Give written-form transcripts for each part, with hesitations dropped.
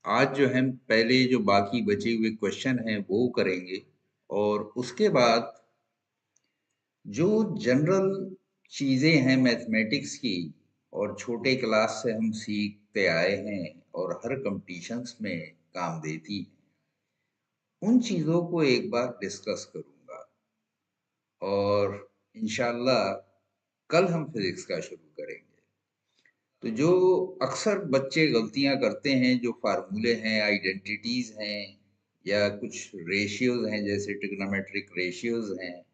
आज जो है पहले जो बाकी बचे हुए क्वेश्चन हैं वो करेंगे और उसके बाद जो जनरल चीजें हैं मैथमेटिक्स की और छोटे क्लास से हम सीखते आए हैं और हर कंपटीशंस में काम देती हैं, उन चीजों को एक बार डिस्कस करूंगा और इंशाल्लाह कल हम फिजिक्स का शुरू करेंगे। तो जो अक्सर बच्चे गलतियां करते हैं, जो फार्मूले हैं, आइडेंटिटीज हैं या कुछ रेशियोज हैं, जैसे ट्रिग्नोमेट्रिक रेशियोज हैं,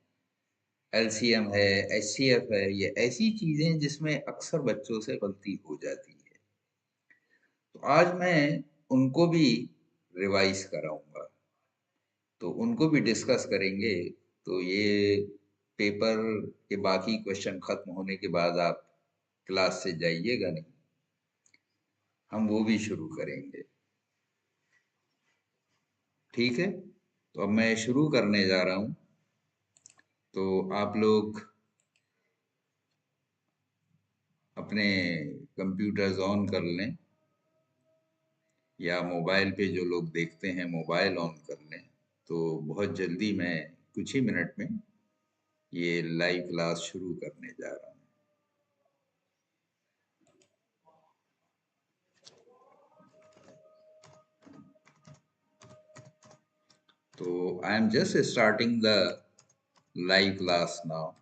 एलसीएम है, एचसीएफ है, ये ऐसी चीजें जिसमें अक्सर बच्चों से गलती हो जाती है। तो आज मैं उनको भी रिवाइज कराऊंगा, तो उनको भी डिस्कस करेंगे। तो ये पेपर के बाकी क्वेश्चन खत्म होने के बाद आप क्लास से जाइएगा नहीं, हम वो भी शुरू करेंगे। ठीक है, तो अब मैं शुरू करने जा रहा हूँ। तो आप लोग अपने कंप्यूटर्स ऑन कर लें या मोबाइल पे जो लोग देखते हैं मोबाइल ऑन कर लें। तो बहुत जल्दी मैं कुछ ही मिनट में ये लाइव क्लास शुरू करने जा रहा हूँ। तो I am just starting the live class now.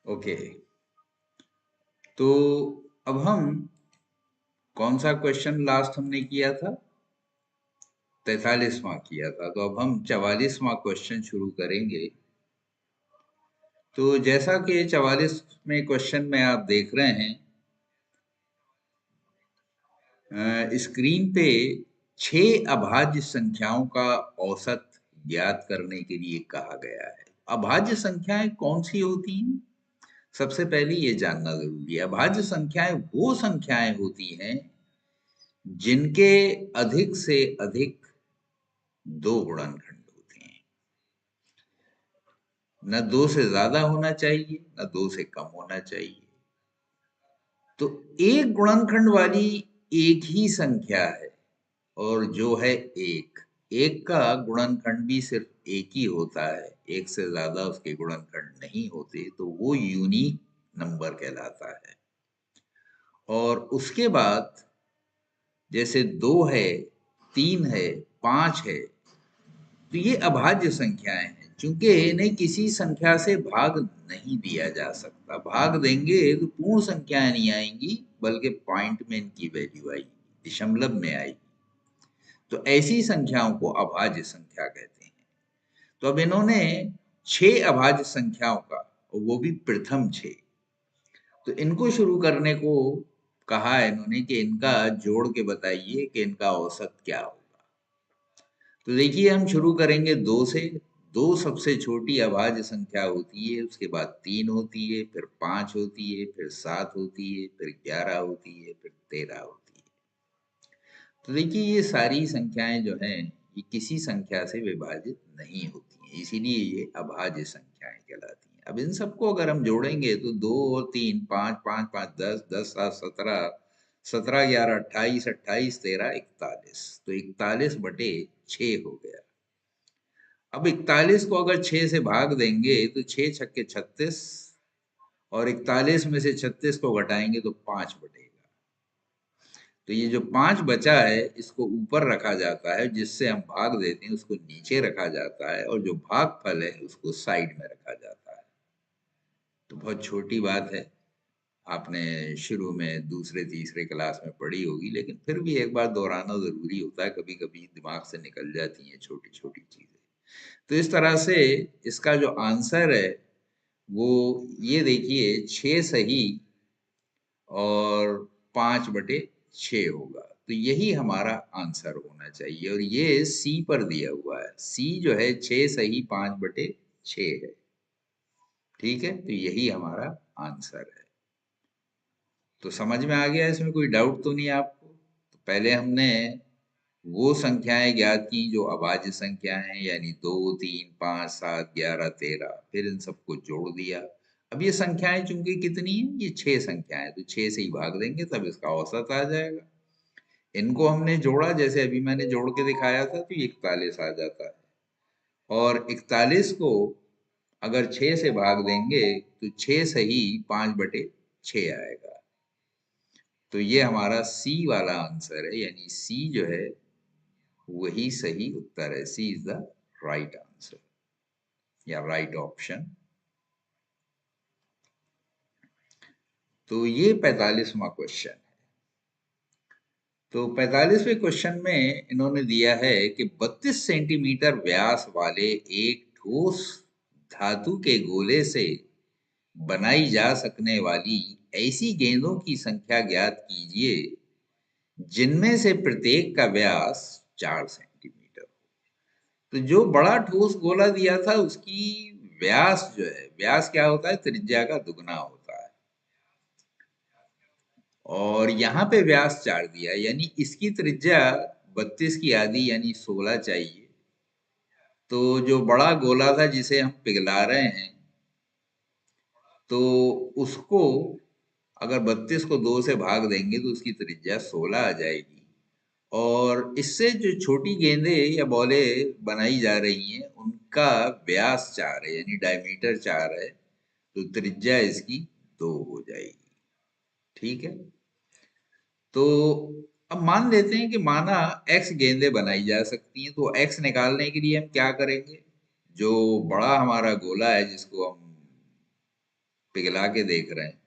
Okay, तो अब हम कौन सा क्वेश्चन लास्ट हमने किया था? 43वां किया था। तो अब हम 44वां क्वेश्चन शुरू करेंगे। तो जैसा कि 44वें क्वेश्चन में आप देख रहे हैं, स्क्रीन पे 6 अभाज्य संख्याओं का औसत ज्ञात करने के लिए कहा गया है। अभाज्य संख्याएं कौन सी होती हैं? सबसे पहले ये जानना जरूरी है। अभाज्य संख्याएं वो संख्याएं होती हैं जिनके अधिक से अधिक 2 गुणनखंड होते हैं। न 2 से ज्यादा होना चाहिए, न 2 से कम होना चाहिए। तो एक गुणनखंड वाली एक ही संख्या है, और जो है एक, एक का गुणनखंड भी सिर्फ एक ही होता है, एक से ज्यादा उसके गुणनखंड नहीं होते, तो वो यूनिक नंबर कहलाता है। और उसके बाद जैसे 2 है, 3 है, 5 है, तो ये अभाज्य संख्याएं हैं। चूंकि इन्हें किसी संख्या से भाग नहीं दिया जा सकता, भाग देंगे तो पूर्ण संख्याएं नहीं आएंगी, बल्कि पॉइंट में इनकी वैल्यू आएगी, दशमलव में आएगी। तो ऐसी संख्याओं को अभाज्य संख्या कहते हैं। तो अब इन्होंने 6 अभाज्य संख्याओं का, और वो भी प्रथम 6, तो इनको शुरू करने को कहा है इन्होंने कि इनका जोड़ के बताइए कि इनका औसत क्या होगा। तो देखिए, हम शुरू करेंगे 2 से। 2 सबसे छोटी अभाज्य संख्या होती है, उसके बाद 3 होती है, फिर 5 होती है, फिर 7 होती है, फिर 11 होती है, फिर 13 होती है। तो देखिए, ये सारी संख्याएं जो हैं, ये किसी संख्या से विभाजित नहीं होती हैं, इसीलिए ये अभाज्य संख्याएं कहलाती हैं। अब इन सबको अगर हम जोड़ेंगे तो 2 और 3, 5, 5, 5, 10, 10, 7, 17, 17, 11, 28, 28, 13, 41, तो 41/6 हो गया। अब 41 को अगर 6 से भाग देंगे तो 6 छक्के 36, और 41 में से 36 को घटाएंगे तो 5 बटेगा। तो ये जो 5 बचा है, इसको ऊपर रखा जाता है, जिससे हम भाग देते हैं उसको नीचे रखा जाता है, और जो भागफल है उसको साइड में रखा जाता है। तो बहुत छोटी बात है, आपने शुरू में दूसरे तीसरे क्लास में पढ़ी होगी, लेकिन फिर भी एक बार दोहराना जरूरी होता है, कभी कभी दिमाग से निकल जाती हैं छोटी छोटी चीजें। तो इस तरह से इसका जो आंसर है वो ये देखिए, 6 सही और 5/6 होगा। तो यही हमारा आंसर होना चाहिए, और ये सी पर दिया हुआ है। सी जो है 6 सही 5/6 है। ठीक है, तो यही हमारा आंसर है। तो समझ में आ गया? इसमें कोई डाउट तो नहीं आपको? तो पहले हमने वो संख्याएं ज्ञात की जो अभाज्य संख्या हैं, यानी 2, 3, 5, 7, 11, 13, फिर इन सबको जोड़ दिया। अब ये संख्याएं चूंकि कितनी हैं, ये 6 संख्याएं, तो 6 से ही भाग देंगे तब इसका औसत आ जाएगा। इनको हमने जोड़ा, जैसे अभी मैंने जोड़ के दिखाया था, तो ये 41 आ जाता है। और 41 को अगर 6 से भाग देंगे तो 6 सही 5/6 आएगा। तो ये हमारा सी वाला आंसर है, यानी सी जो है वही सही उत्तर है। सी इज द राइट आंसर या राइट ऑप्शन। तो ये 45वां क्वेश्चन है। तो 45वें क्वेश्चन में इन्होंने दिया है कि 32 सेंटीमीटर व्यास वाले एक ठोस धातु के गोले से बनाई जा सकने वाली ऐसी गेंदों की संख्या ज्ञात कीजिए जिनमें से प्रत्येक का व्यास 4 सेंटीमीटर। तो जो बड़ा ठोस गोला दिया था उसकी व्यास जो है, व्यास क्या होता है, त्रिज्या का दुगना होता है। और यहाँ पे व्यास 4 दिया, यानी इसकी त्रिज्या 32 की आधी यानी 16 चाहिए। तो जो बड़ा गोला था जिसे हम पिघला रहे हैं, तो उसको अगर 32 को 2 से भाग देंगे तो उसकी त्रिज्या 16 आ जाएगी। और इससे जो छोटी गेंदें या बॉलें बनाई जा रही हैं उनका व्यास 4 है, यानी डायमीटर 4 है, तो त्रिज्या इसकी 2 हो जाएगी। ठीक है। तो अब मान लेते हैं कि माना x गेंदें बनाई जा सकती हैं, तो x निकालने के लिए हम क्या करेंगे, जो बड़ा हमारा गोला है जिसको हम पिघला के देख रहे हैं,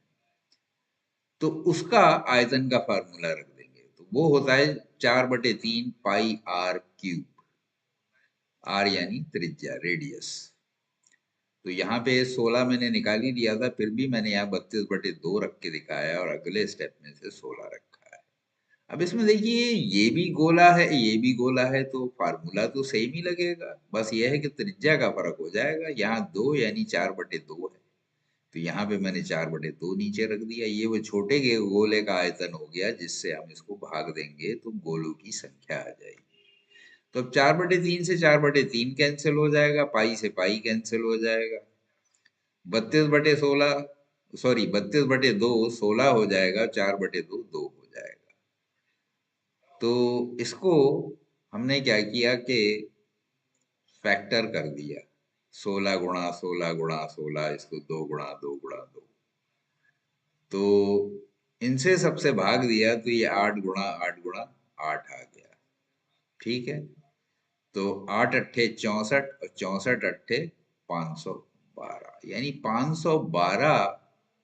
तो उसका आयतन का फार्मूला रख देंगे। तो वो होता है 4/3 पाई आर क्यूब। आर यानी त्रिज्या, रेडियस। तो यहाँ पे 16 मैंने निकाल ही लिया था, फिर भी मैंने यहाँ 32/2 रख के दिखाया और अगले स्टेप में से 16 रखा है। अब इसमें देखिए ये भी गोला है, ये भी गोला है, तो फार्मूला तो सेम ही लगेगा, बस ये है कि त्रिज्या का फर्क हो जाएगा। यहाँ 2 यानी 4/2 है, तो यहाँ पे मैंने 4/2 नीचे रख दिया। ये वो छोटे के गोले का आयतन हो गया जिससे हम इसको भाग देंगे तो गोलों की संख्या आ जाएगी। तो अब 4/3 से 4/3 कैंसिल हो जाएगा, पाई से पाई कैंसिल हो जाएगा। 32/16, सॉरी 32/2 16 हो जाएगा, 4/2 2 हो जाएगा। तो इसको हमने क्या किया कि फैक्टर कर दिया, 16 गुणा 16 गुणा 16, इसको 2 गुणा 2 गुणा 2। तो इनसे सबसे भाग दिया तो ये 8 गुणा 8 गुणा 8 आ गया। ठीक है। तो 8 अट्ठे 64 और 64 अट्ठे 512, यानी 512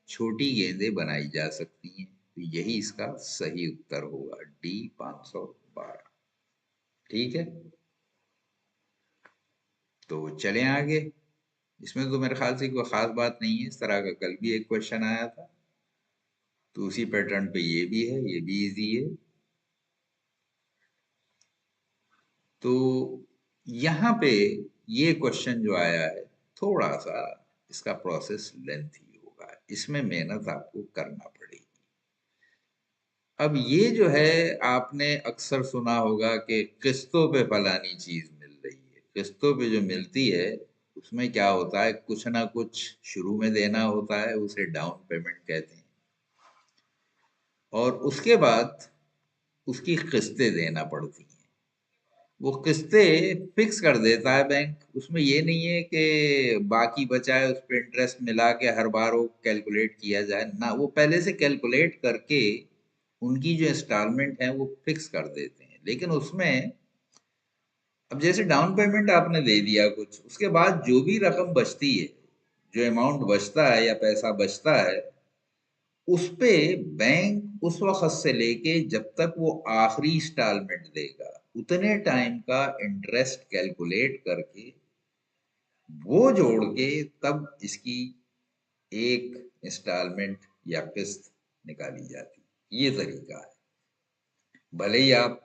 छोटी गेंदें बनाई जा सकती हैं। तो यही इसका सही उत्तर होगा, डी 512। ठीक है। तो चलें आगे। इसमें तो मेरे ख्याल से कोई खास बात नहीं है, इस तरह का कल भी एक क्वेश्चन आया था, तो उसी पैटर्न पे ये भी है, ये भी इजी है। तो यहाँ पे ये क्वेश्चन जो आया है, थोड़ा सा इसका प्रोसेस लेंथी होगा, इसमें मेहनत आपको करना पड़ेगी। अब ये जो है, आपने अक्सर सुना होगा कि किस्तों पे फलानी चीज मिल रही है। किस्तों पे जो मिलती है उसमें क्या होता है, कुछ ना कुछ शुरू में देना होता है, उसे डाउन पेमेंट कहते हैं। और उसके बाद उसकी किस्तें देना पड़ती हैं। वो किस्तें फिक्स कर देता है बैंक, उसमें ये नहीं है कि बाकी बचा है उस पर इंटरेस्ट मिला के हर बार वो कैलकुलेट किया जाए ना, वो पहले से कैलकुलेट करके उनकी जो इंस्टॉलमेंट है वो फिक्स कर देते हैं। लेकिन उसमें अब जैसे डाउन पेमेंट आपने दे दिया कुछ, उसके बाद जो भी रकम बचती है, जो अमाउंट बचता है या पैसा बचता है, उस पे बैंक उस वक्त से लेके जब तक वो आखिरी इंस्टॉलमेंट देगा उतने टाइम का इंटरेस्ट कैलकुलेट करके वो जोड़ के तब इसकी एक इंस्टॉलमेंट या किस्त निकाली जाती। ये तरीका है। भले ही आप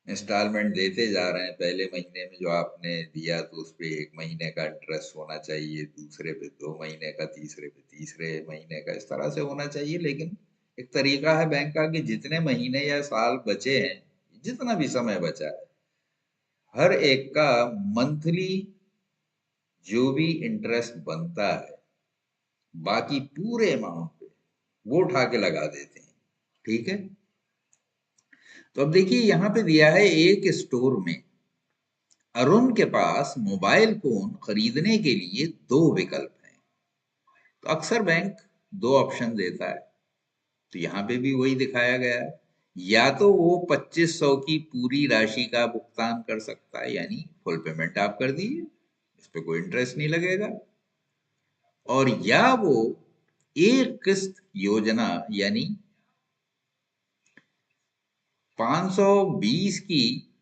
इंस्टॉलमेंट देते जा रहे हैं, पहले महीने में जो आपने दिया तो उस पे 1 महीने का इंटरेस्ट होना चाहिए, दूसरे पे 2 महीने का, तीसरे पे तीसरे महीने का, इस तरह से होना चाहिए, लेकिन एक तरीका है बैंक का कि जितने महीने या साल बचे हैं, जितना भी समय बचा है, हर एक का मंथली जो भी इंटरेस्ट बनता है, बाकी पूरे अमाउंट पे वो उठा के लगा देते हैं। ठीक है। तो अब देखिए यहां पे दिया है एक स्टोर में अरुण के पास मोबाइल फोन खरीदने के लिए दो विकल्प हैं। तो अक्सर बैंक दो ऑप्शन देता है, तो यहाँ पे भी वही दिखाया गया है। या तो वो 2500 की पूरी राशि का भुगतान कर सकता है, यानी फुल पेमेंट आप कर दीजिए, इस पे कोई इंटरेस्ट नहीं लगेगा। और या वो एक किस्त योजना यानी 520 की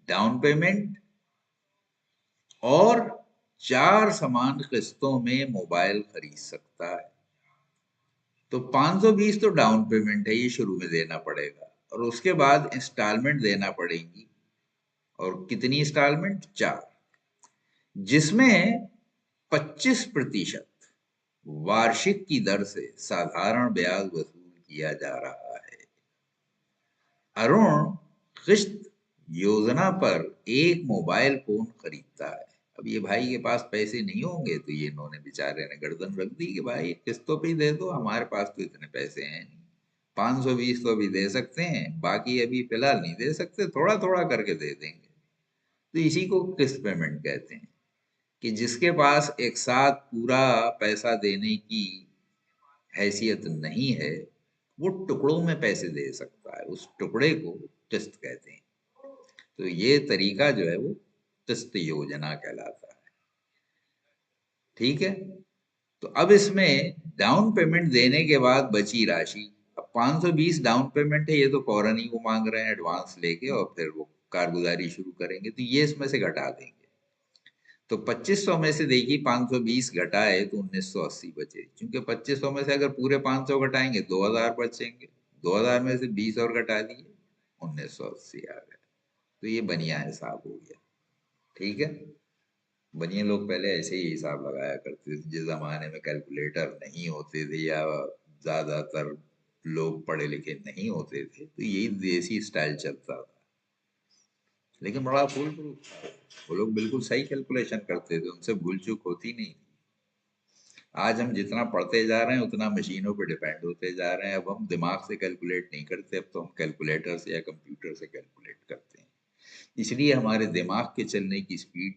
डाउन पेमेंट और 4 समान किस्तों में मोबाइल खरीद सकता है। तो 520 तो डाउन पेमेंट है, ये शुरू में देना पड़ेगा, और उसके बाद इंस्टॉलमेंट देना पड़ेगी। और कितनी इंस्टॉलमेंट? 4, जिसमें 25% वार्षिक की दर से साधारण ब्याज वसूल किया जा रहा है। अरुण किश्त योजना पर एक मोबाइल फोन खरीदता है। अब ये भाई के पास पैसे नहीं होंगे, तो ये इन्होंने बेचारे ने गर्दन रख दी कि भाई किस्तों पे ही दे दो, हमारे पास तो इतने पैसे हैं नहीं। 520 तो अभी दे सकते हैं, बाकी अभी फिलहाल नहीं दे सकते, थोड़ा थोड़ा करके दे देंगे। तो इसी को किस्त पेमेंट कहते हैं, कि जिसके पास एक साथ पूरा पैसा देने की हैसियत नहीं है, वो टुकड़ों में पैसे दे सकता है, उस टुकड़े को किस्त कहते हैं। तो ये तरीका जो है वो किस्त योजना कहलाता है। ठीक है। तो अब इसमें डाउन पेमेंट देने के बाद बची राशि, अब 520 डाउन पेमेंट है, ये तो फौरन ही वो मांग रहे हैं एडवांस लेके, और फिर वो कारगुजारी शुरू करेंगे, तो ये इसमें से घटा देंगे। तो 2500 में से देखिए 520 घटाए तो 1980 बचे, क्योंकि 2500 में से अगर पूरे 500 घटाएंगे 2000 बचेंगे, 2000 में से 20 और घटा दिए, 1980 आ गए। तो ये बढ़िया हिसाब हो गया। ठीक है। बनिए लोग पहले ऐसे ही हिसाब लगाया करते थे, जिस जमाने में कैलकुलेटर नहीं होते थे या ज्यादातर लोग पढ़े लिखे नहीं होते थे, तो यही देसी स्टाइल चलता था। लेकिन बड़ा फूल प्रूफ था, वो लोग बिल्कुल सही कैलकुलेशन करते थे, उनसे भूल चूक होती नहीं। आज हम जितना पढ़ते जा रहे हैं उतना मशीनों पर डिपेंड होते जा रहे हैं, अब हम दिमाग से कैलकुलेट नहीं करते, अब तो हम कैलकुलेटर से या कंप्यूटर से कैलकुलेट करते हैं। इसलिए हमारे दिमाग के चलने की स्पीड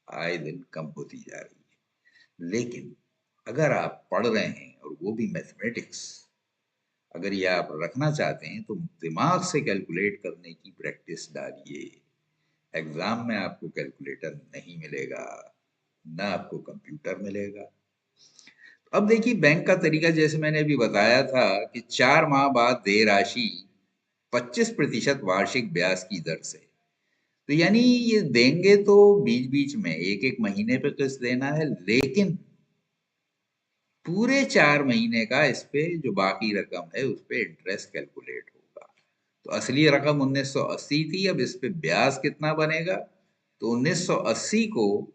आए दिन कम होती जा रही है। लेकिन अगर आप पढ़ रहे हैं और वो भी मैथमेटिक्स, अगर ये आप रखना चाहते हैं तो दिमाग से कैलकुलेट करने की प्रैक्टिस डालिए। एग्जाम में आपको कैलकुलेटर नहीं मिलेगा, ना आपको कंप्यूटर मिलेगा। अब देखिए बैंक का तरीका जैसे मैंने अभी बताया था कि 4 माह बाद देय राशि 25% वार्षिक ब्याज की दर से। तो यानी ये देंगे तो बीच बीच में एक एक महीने पे किस्त देना है, लेकिन पूरे 4 महीने का इस पे जो बाकी रकम है उस पे इंटरेस्ट कैलकुलेट होगा। तो असली रकम 1980 थी, अब इस पे ब्याज कितना बनेगा? तो 1980 को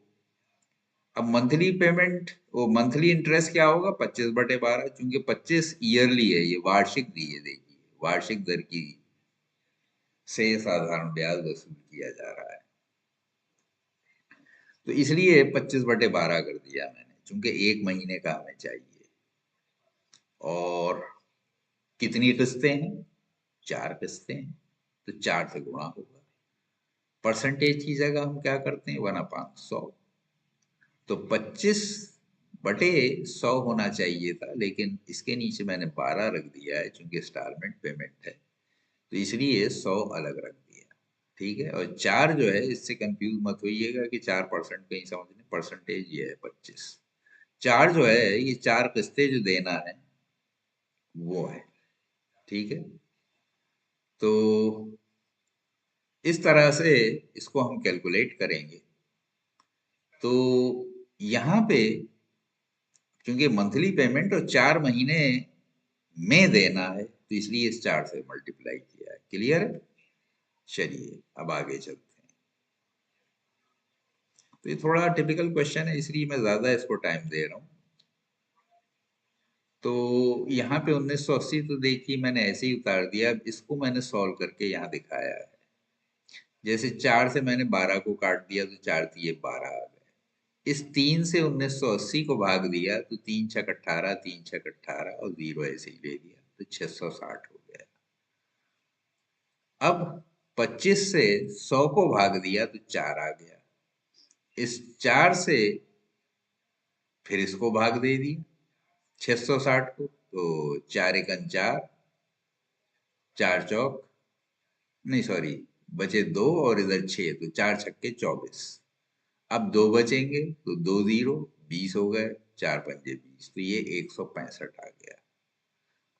अब मंथली पेमेंट, वो मंथली इंटरेस्ट क्या होगा? 25/12, क्योंकि 25 ईयरली है, ये वार्षिक दी है, देखिए वार्षिक दर की से साधारण ब्याज वसूल किया जा रहा है। तो इसलिए 25/12 कर दिया मैंने, क्योंकि एक महीने का हमें चाहिए। और कितनी किस्तें हैं? 4 किस्तें हैं, तो 4 से गुणा होगा। परसेंटेज की जगह हम क्या करते हैं? 1/100। तो 25/100 होना चाहिए था, लेकिन इसके नीचे मैंने 12 रख दिया है, क्योंकि इंस्टॉलमेंट पेमेंट है, तो इसलिए 100 अलग रख दिया। ठीक है। और 4 जो है, इससे कंफ्यूज मत होइएगा कि 4% कहीं समझने, परसेंटेज ये है 25। 4 जो है, ये 4 किस्तें जो देना है वो है। ठीक है। तो इस तरह से इसको हम कैलकुलेट करेंगे। तो यहाँ पे क्योंकि मंथली पेमेंट और 4 महीने में देना है, तो इसलिए इस 4 से मल्टीप्लाई किया है। क्लियर है? चलिए अब आगे चलते हैं। तो ये थोड़ा टिपिकल क्वेश्चन है, इसलिए मैं ज्यादा इसको टाइम दे रहा हूँ। तो यहाँ पे 1980 तो देखिए मैंने ऐसे ही उतार दिया। अब इसको मैंने सॉल्व करके यहाँ दिखाया है। जैसे 4 से मैंने 12 को काट दिया तो 4 दिए 12 आ गए। इस 3 से 1980 को भाग दिया तो 3 छक 18, 3 छक 18 और 0 ऐसे ही ले लिया तो 660 हो गया। अब 25 से 100 को भाग दिया तो 4 आ गया। इस 4 से फिर इसको भाग दे दिया 660 को, तो 4 एकन 4, 4 चौक, नहीं सॉरी, बचे 2 और इधर 6, तो 4 छक्के 24। अब 2 बचेंगे तो 2 0, 20 हो गए, 4 पंजे 20, तो ये 165 आ गया।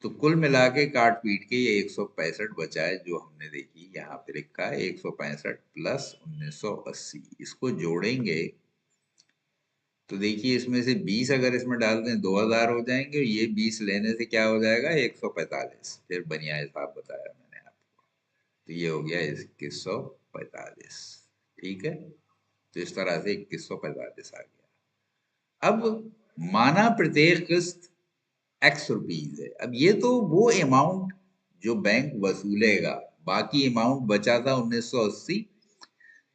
तो कुल मिला के काट पीट के ये 165 बचा है, जो हमने देखी यहाँ पे लिखा है 165 प्लस 1980। इसको जोड़ेंगे तो देखिए इसमें से 20 अगर इसमें डाल दें 2000 हो जाएंगे, और ये 20 लेने से क्या हो जाएगा 145। फिर बढ़िया हिसाब बताया मैंने आपको, तो ये हो गया 2145। ठीक है, तो इस तरह से 2145 आ गया। अब माना प्रत्येक किस्त एक्स रुपीज है। अब ये तो वो अमाउंट जो बैंक वसूलेगा, बाकी अमाउंट बचा था 1980,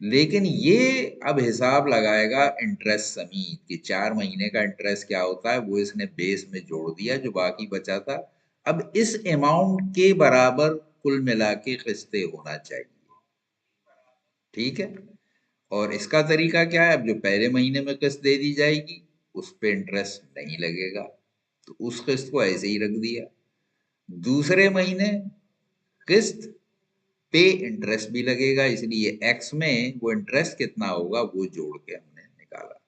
लेकिन ये अब हिसाब लगाएगा इंटरेस्ट समेत कि 4 महीने का इंटरेस्ट क्या होता है, वो इसने बेस में जोड़ दिया जो बाकी बचा था। अब इस अमाउंट के बराबर कुल मिला के किस्तें होना चाहिए। ठीक है, और इसका तरीका क्या है, अब जो पहले महीने में किस्त दे दी जाएगी उस पे इंटरेस्ट नहीं लगेगा, तो उस किस्त को ऐसे ही रख दिया। दूसरे महीने किस्त पे इंटरेस्ट भी लगेगा, इसलिए एक्स में वो इंटरेस्ट कितना होगा वो जोड़ के हमने निकाला।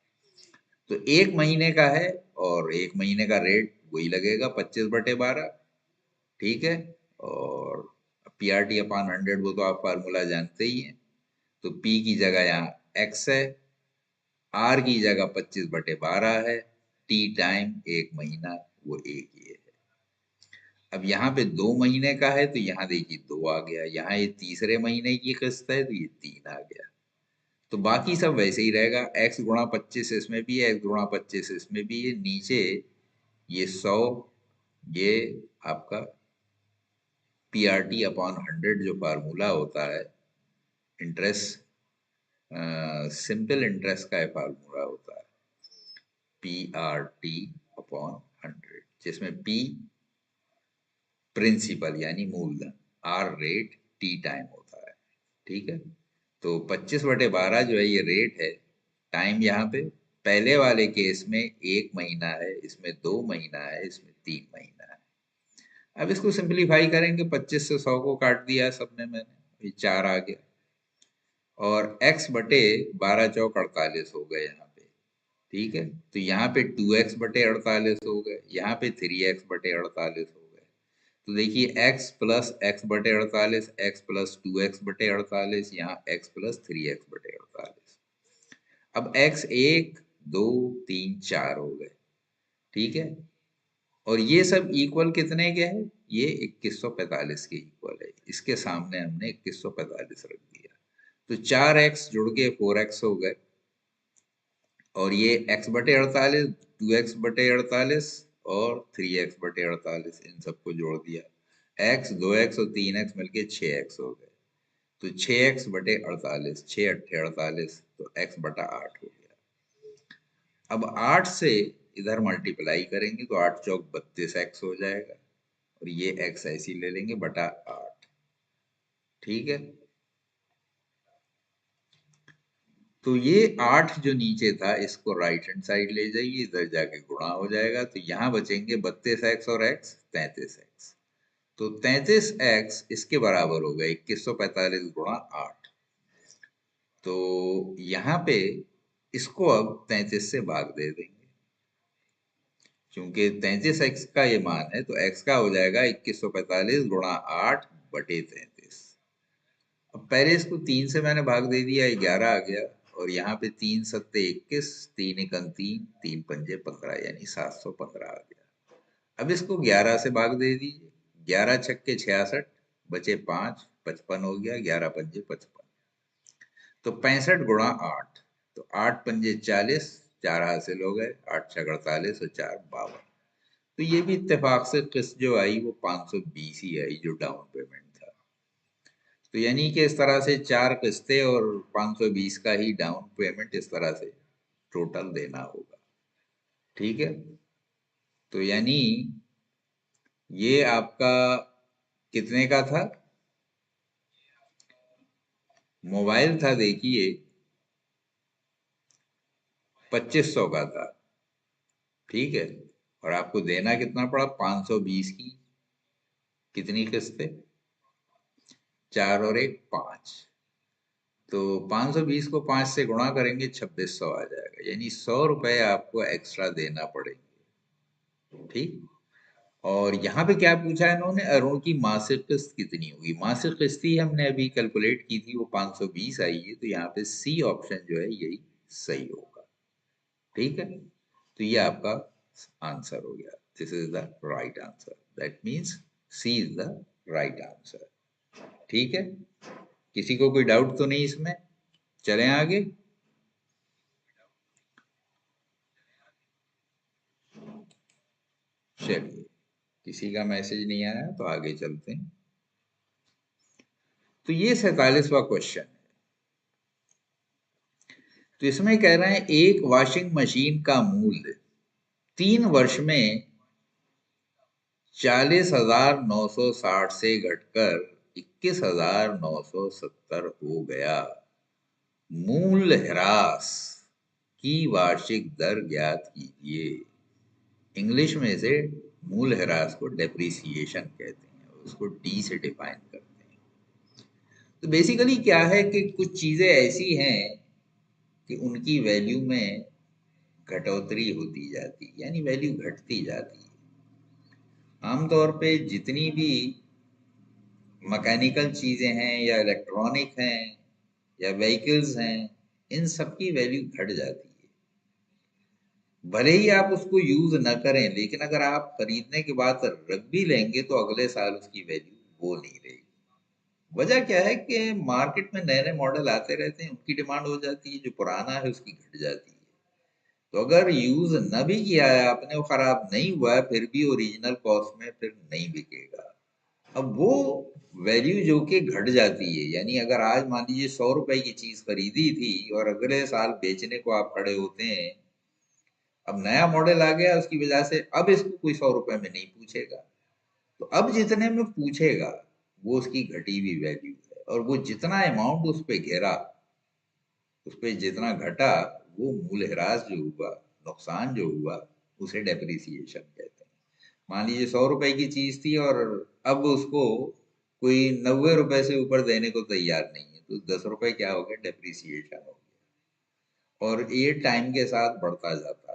तो 1 महीने का है और 1 महीने का रेट वही लगेगा 25/12। ठीक है, और PRT अपॉन 100 वो तो आप फार्मूला जानते ही हैं। तो P की जगह यहाँ x है, R की जगह 25/12 है, T टाइम 1 महीना वो एक ही है। अब यहाँ पे 2 महीने का है तो यहाँ देखिए 2 आ गया, यहाँ ये तीसरे महीने की किस्त है तो ये 3 आ गया। तो बाकी सब वैसे ही रहेगा, x गुणा 25 इसमें भी है, x गुणा 25 इसमें भी है, नीचे ये 100, ये आपका PRT अपॉन 100 जो फार्मूला होता है इंटरेस्ट, सिंपल इंटरेस्ट का फार्मूला होता है PRT अपॉन 100, जिसमें P प्रिंसिपल यानी मूलधन, R रेट, T टाइम होता है। ठीक है, तो 25/12 जो है ये रेट है। टाइम यहाँ पे पहले वाले केस में 1 महीना है, इसमें 2 महीना है, इसमें 3 महीना है। अब इसको सिंप्लीफाई करेंगे, 25 से 100 को काट दिया सब में मैंने, ये 4 आ गया, और x/12 चौक 48 हो गए यहाँ पे। ठीक है, तो यहाँ पे 2x/48 हो गए, यहाँ पे 3x/48 हो गए। तो देखिए x plus x/48, x plus 2x/48, यहाँ x प्लस 3x/48। अब x 1 2 3 4 हो गए। ठीक है, और ये सब इक्वल कितने के हैं, ये 2145 के इक्वल है। इसके सामने हमने 2145 रख दिया, तो 4x जुड़ के 4x हो गए, और ये x/48, 2x/48 और 3x/48, इन सबको जोड़ दिया, x 2x और 3x मिलके 6x हो गए। तो 6x/48, 6×8 = 48, तो x/8 हो गया। अब 8 से इधर मल्टीप्लाई करेंगे तो 8 चौक 32x हो जाएगा, और ये x ऐसी ले लेंगे बटा 8। ठीक है, तो ये 8 जो नीचे था इसको राइट हैंड साइड ले जाइए, इधर जाके गुणा हो जाएगा, तो यहाँ बचेंगे 32x और x 33x। तो 33x इसके बराबर हो गए 2145 गुणा 8। तो यहाँ पे इसको अब 33 से भाग दे देंगे, क्योंकि 33x का ये मान है, तो x का हो जाएगा 2145 गुणा 8/33। अब पहले इसको 3 से मैंने भाग दे दिया, 11 आ गया, और यहाँ पे 3 सत्ते 21, 3 एकम 3, 3 पंजे 15, यानी 715 आ गया। अब इसको 11 से भाग दे दीजिए, 11 छक्के 66, बचे 5, 55 हो गया, 11 पंजे 55, तो 65 गुणा 8, तो 8 पंजे 40, 4 हासिल हो गए, 8 छक 48 और 4 52। तो ये भी इत्तेफाक से किस्त जो आई वो 520 ही आई जो डाउन पेमेंट था। तो यानी कि इस तरह से 4 किस्तें और 520 का ही डाउन पेमेंट इस तरह से टोटल देना होगा। ठीक है, तो यानी ये आपका कितने का था? मोबाइल था देखिए 2500 का था। ठीक है, और आपको देना कितना पड़ा? 520 की कितनी किस्तें? 4 और 1 5। तो 520 को 5 से गुणा करेंगे 2600 आ जाएगा, यानी 100 रुपए आपको एक्स्ट्रा देना पड़ेंगे। ठीक, और यहाँ पे क्या पूछा है इन्होंने? अरुण की मासिक किस्त कितनी होगी? मासिक किस्त ही हमने अभी कैलकुलेट की थी, वो 520 आई है, तो यहाँ पे सी ऑप्शन जो है यही सही होगा। ठीक है, तो ये आपका आंसर हो गया। This is the right answer, that means C is the right answer. ठीक है, किसी को कोई डाउट तो नहीं इसमें? चलें आगे। चलिए, किसी का मैसेज नहीं आया तो आगे चलते हैं। तो ये 47वां क्वेश्चन है। तो इसमें कह रहे हैं एक वॉशिंग मशीन का मूल्य 3 वर्ष में 40,960 से घटकर 21,970 हो गया। मूल्य ह्रास की वार्षिक दर ज्ञात कीजिए। इंग्लिश में इसे मूल्य ह्रास को डेप्रिसिएशन कहते हैं, उसको डी से डिफाइन करते हैं। तो बेसिकली क्या है कि कुछ चीजें ऐसी हैं कि उनकी वैल्यू में घटोतरी होती जाती, यानी वैल्यू घटती जाती है। आमतौर पे जितनी भी मैकेनिकल चीजें हैं या इलेक्ट्रॉनिक हैं या व्हीकल्स हैं, इन सब की वैल्यू घट जाती है। भले ही आप उसको यूज न करें, लेकिन अगर आप खरीदने के बाद रख भी लेंगे तो अगले साल उसकी वैल्यू वो नहीं रहेगी। वजह क्या है कि मार्केट में नए नए मॉडल आते रहते हैं, उनकी डिमांड हो जाती है, जो पुराना है उसकी घट जाती है। तो अगर यूज न भी किया है आपने, वो खराब नहीं हुआ है, फिर भी ओरिजिनल कॉस्ट में फिर नहीं बिकेगा। अब वो वैल्यू जो कि घट जाती है, यानी अगर आज मान लीजिए 100 रुपए की चीज खरीदी थी और अगले साल बेचने को आप खड़े होते हैं, अब नया मॉडल आ गया, उसकी वजह से अब इसको कोई 100 रुपए में नहीं पूछेगा। तो अब जितने में पूछेगा वो उसकी घटी हुई वैल्यू है, और वो जितना अमाउंट उस पर गिरा, उस पर जितना घटा, वो मूल्यह्रास जो हुआ, नुकसान जो हुआ, उसे डेप्रिसिएशन कहते हैं। मान लीजिए 100 रुपए की चीज थी और अब उसको कोई 90 रुपए से ऊपर देने को तैयार नहीं है, तो 10 रुपए क्या हो गया? डेप्रिसिएशन हो गया। और ये टाइम के साथ बढ़ता जाता है।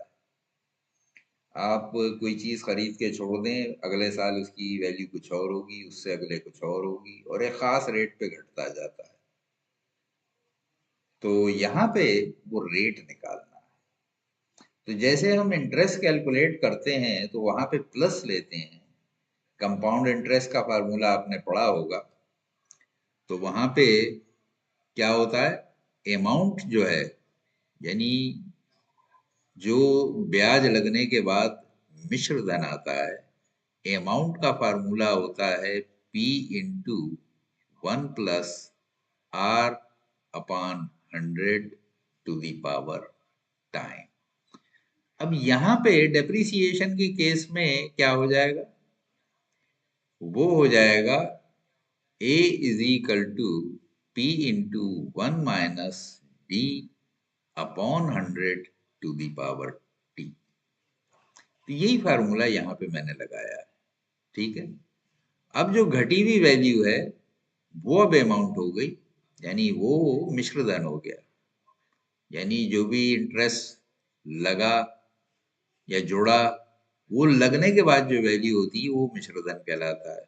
आप कोई चीज खरीद के छोड़ दें, अगले साल उसकी वैल्यू कुछ और होगी, उससे अगले कुछ और होगी, और एक खास रेट पे घटता जाता है। तो यहाँ पे वो रेट निकालना है। तो जैसे हम इंटरेस्ट कैलकुलेट करते हैं तो वहां पे प्लस लेते हैं। कंपाउंड इंटरेस्ट का फार्मूला आपने पढ़ा होगा। तो वहां पे क्या होता है? अमाउंट जो है, यानी जो ब्याज लगने के बाद मिश्र धन आता है, अमाउंट का फार्मूला होता है P into 1+R/100 to the power time. अब यहाँ पे डेप्रिसिएशन के केस में क्या हो जाएगा? वो हो जाएगा A is equal to P into 1-D/100 to the power T। तो यही फार्मूला यहाँ पे मैंने लगाया है। ठीक है, अब जो घटी हुई वैल्यू है वो अब अमाउंट हो गई, यानी वो मिश्रधन हो गया। यानी जो भी इंटरेस्ट लगा या जुड़ा, वो लगने के बाद जो वैल्यू होती है वो मिश्रधन कहलाता है।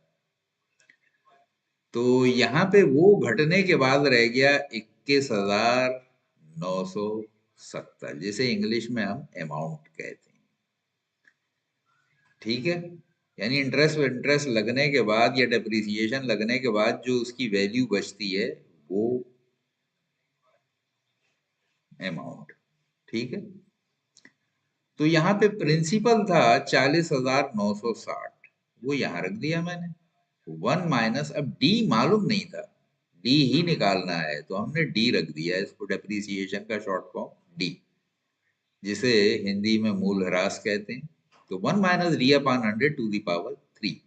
तो यहाँ पे वो घटने के बाद रह गया 21,970, जिसे इंग्लिश में हम अमाउंट कहते हैं। ठीक है, यानी इंटरेस्ट इंटरेस्ट लगने के बाद या डेप्रिसिएशन लगने के बाद जो उसकी वैल्यू बचती है वो अमाउंट। ठीक है, तो यहाँ पे प्रिंसिपल था 40,960, वो यहाँ रख दिया मैंने। 1 - अब डी मालूम नहीं था, डी ही निकालना है तो हमने डी रख दिया, इसको डेप्रिसिएशन का शॉर्ट फॉर्म डी, जिसे हिंदी में मूलह्रास कहते हैं। तो 1 - D/100 टू द पावर 3।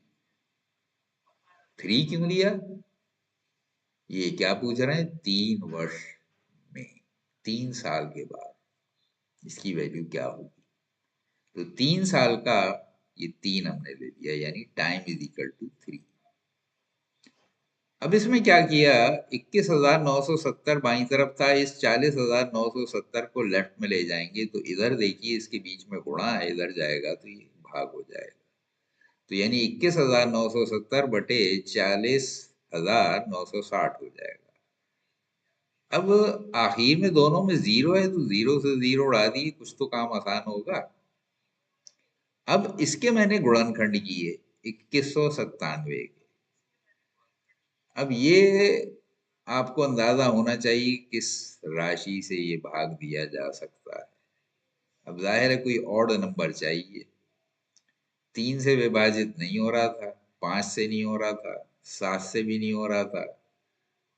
3 क्यों लिया? ये क्या पूछ रहे हैं? 3 वर्ष में, 3 साल के बाद इसकी वैल्यू क्या होगी। तो 3 साल का ये 3 हमने ले लिया, यानी टाइम इज इक्वल टू 3। अब इसमें क्या किया, 21,970 बाईं तरफ था, इस 40,970 को लेफ्ट में ले जाएंगे तो इधर देखिए इसके बीच में गुणा है, इधर जाएगा तो ये भाग हो जाएगा। तो यानी 21,970 बटे 40,960 हो जाएगा। अब आखिर में दोनों में जीरो है तो जीरो से जीरो उड़ा दिए, कुछ तो काम आसान होगा। अब इसके मैंने गुणनखंड किए 2197 के। अब ये आपको अंदाजा होना चाहिए किस राशि से ये भाग दिया जा सकता है। अब जाहिर है कोई ऑड नंबर चाहिए। 3 से विभाजित नहीं हो रहा था, 5 से नहीं हो रहा था, 7 से भी नहीं हो रहा था,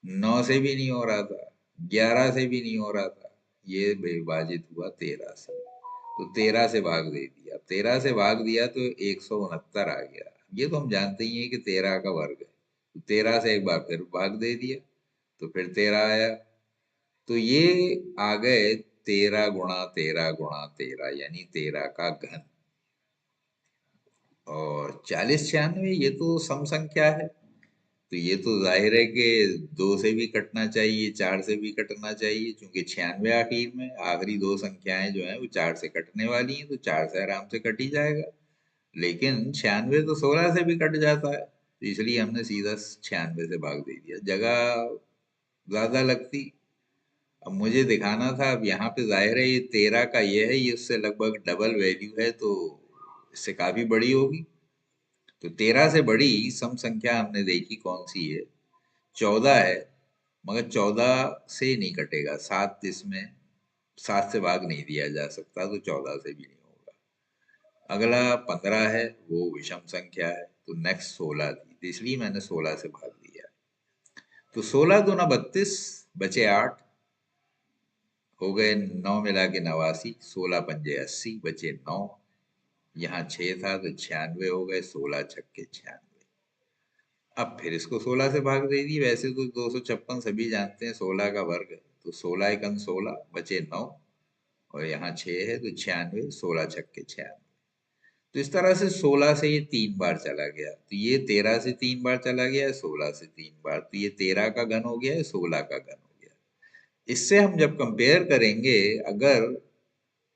9 से भी नहीं हो रहा था, 11 से भी नहीं हो रहा था, ये विभाजित हुआ 13 से। तो 13 से भाग दे दिया, 13 से भाग दिया तो 169 आ गया। ये तो हम जानते ही हैं कि 13 का वर्ग है, तो 13 से एक बार फिर भाग दे दिया तो फिर 13 आया। तो ये आ गए 13 × 13 × 13, यानी 13 का घन। और 4096 ये तो सम संख्या है, तो ये तो जाहिर है कि 2 से भी कटना चाहिए, 4 से भी कटना चाहिए, क्योंकि 96 आखिर में आखिरी दो संख्याएं जो हैं वो 4 से कटने वाली हैं, तो 4 से आराम से कट ही जाएगा। लेकिन 96 तो 16 से भी कट जाता है, तो इसलिए हमने सीधा 96 से भाग दे दिया, जगह ज्यादा लगती। अब मुझे दिखाना था, अब यहाँ पे जाहिर है ये 13 का ये है, ये उससे लगभग डबल वैल्यू है, तो इससे काफी बड़ी होगी। तो 13 से बड़ी सम संख्या हमने देखी कौन सी है, 14 है। मगर 14 से नहीं कटेगा, 7 इसमें, 7 से भाग नहीं दिया जा सकता, तो 14 से भी नहीं होगा। अगला 15 है, वो विषम संख्या है, तो नेक्स्ट 16 थी, तो इसलिए मैंने 16 से भाग दिया। तो 16 दूना 32, बचे 8, हो गए 9 मिला के 89, 16 पंजे 80, बचे 9, यहाँ 6 था तो 96 हो गए, 16 छक्के 96। अब फिर इसको 16 से भाग दे दी, वैसे तो 256 सभी जानते हैं 16 का वर्ग है, तो 16 एकम 16, बचे 9, और यहाँ 6 है तो 96, 16 छक्के 96। तो इस तरह से 16 से ये 3 बार चला गया, तो ये 13 से 3 बार चला गया, 16 से 3 बार, तो ये 13 का घन हो गया, 16 का घन हो गया। इससे हम जब कंपेयर करेंगे, अगर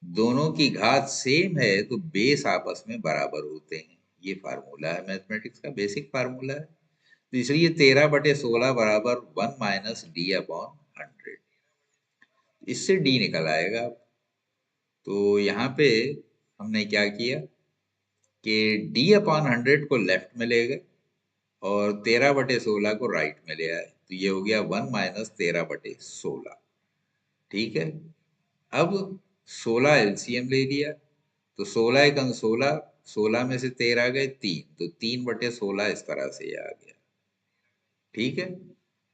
दोनों की घात सेम है तो बेस आपस में बराबर होते हैं। ये फार्मूला है मैथमेटिक्स का, बेसिक फार्मूला है। तो इसलिए 13/16 बराबर 1 - D/100। इससे डी निकल आएगा। तो यहाँ पे हमने क्या किया कि D/100 को लेफ्ट में ले गए और 13/16 को राइट में ले आए, तो ये हो गया 1 - 13/16। ठीक है। अब 16 एलसीएम ले लिया, तो 16 एकम 16, 16 में से 13 गए 3, तो 3/16 इस तरह से ये आ गया। ठीक है।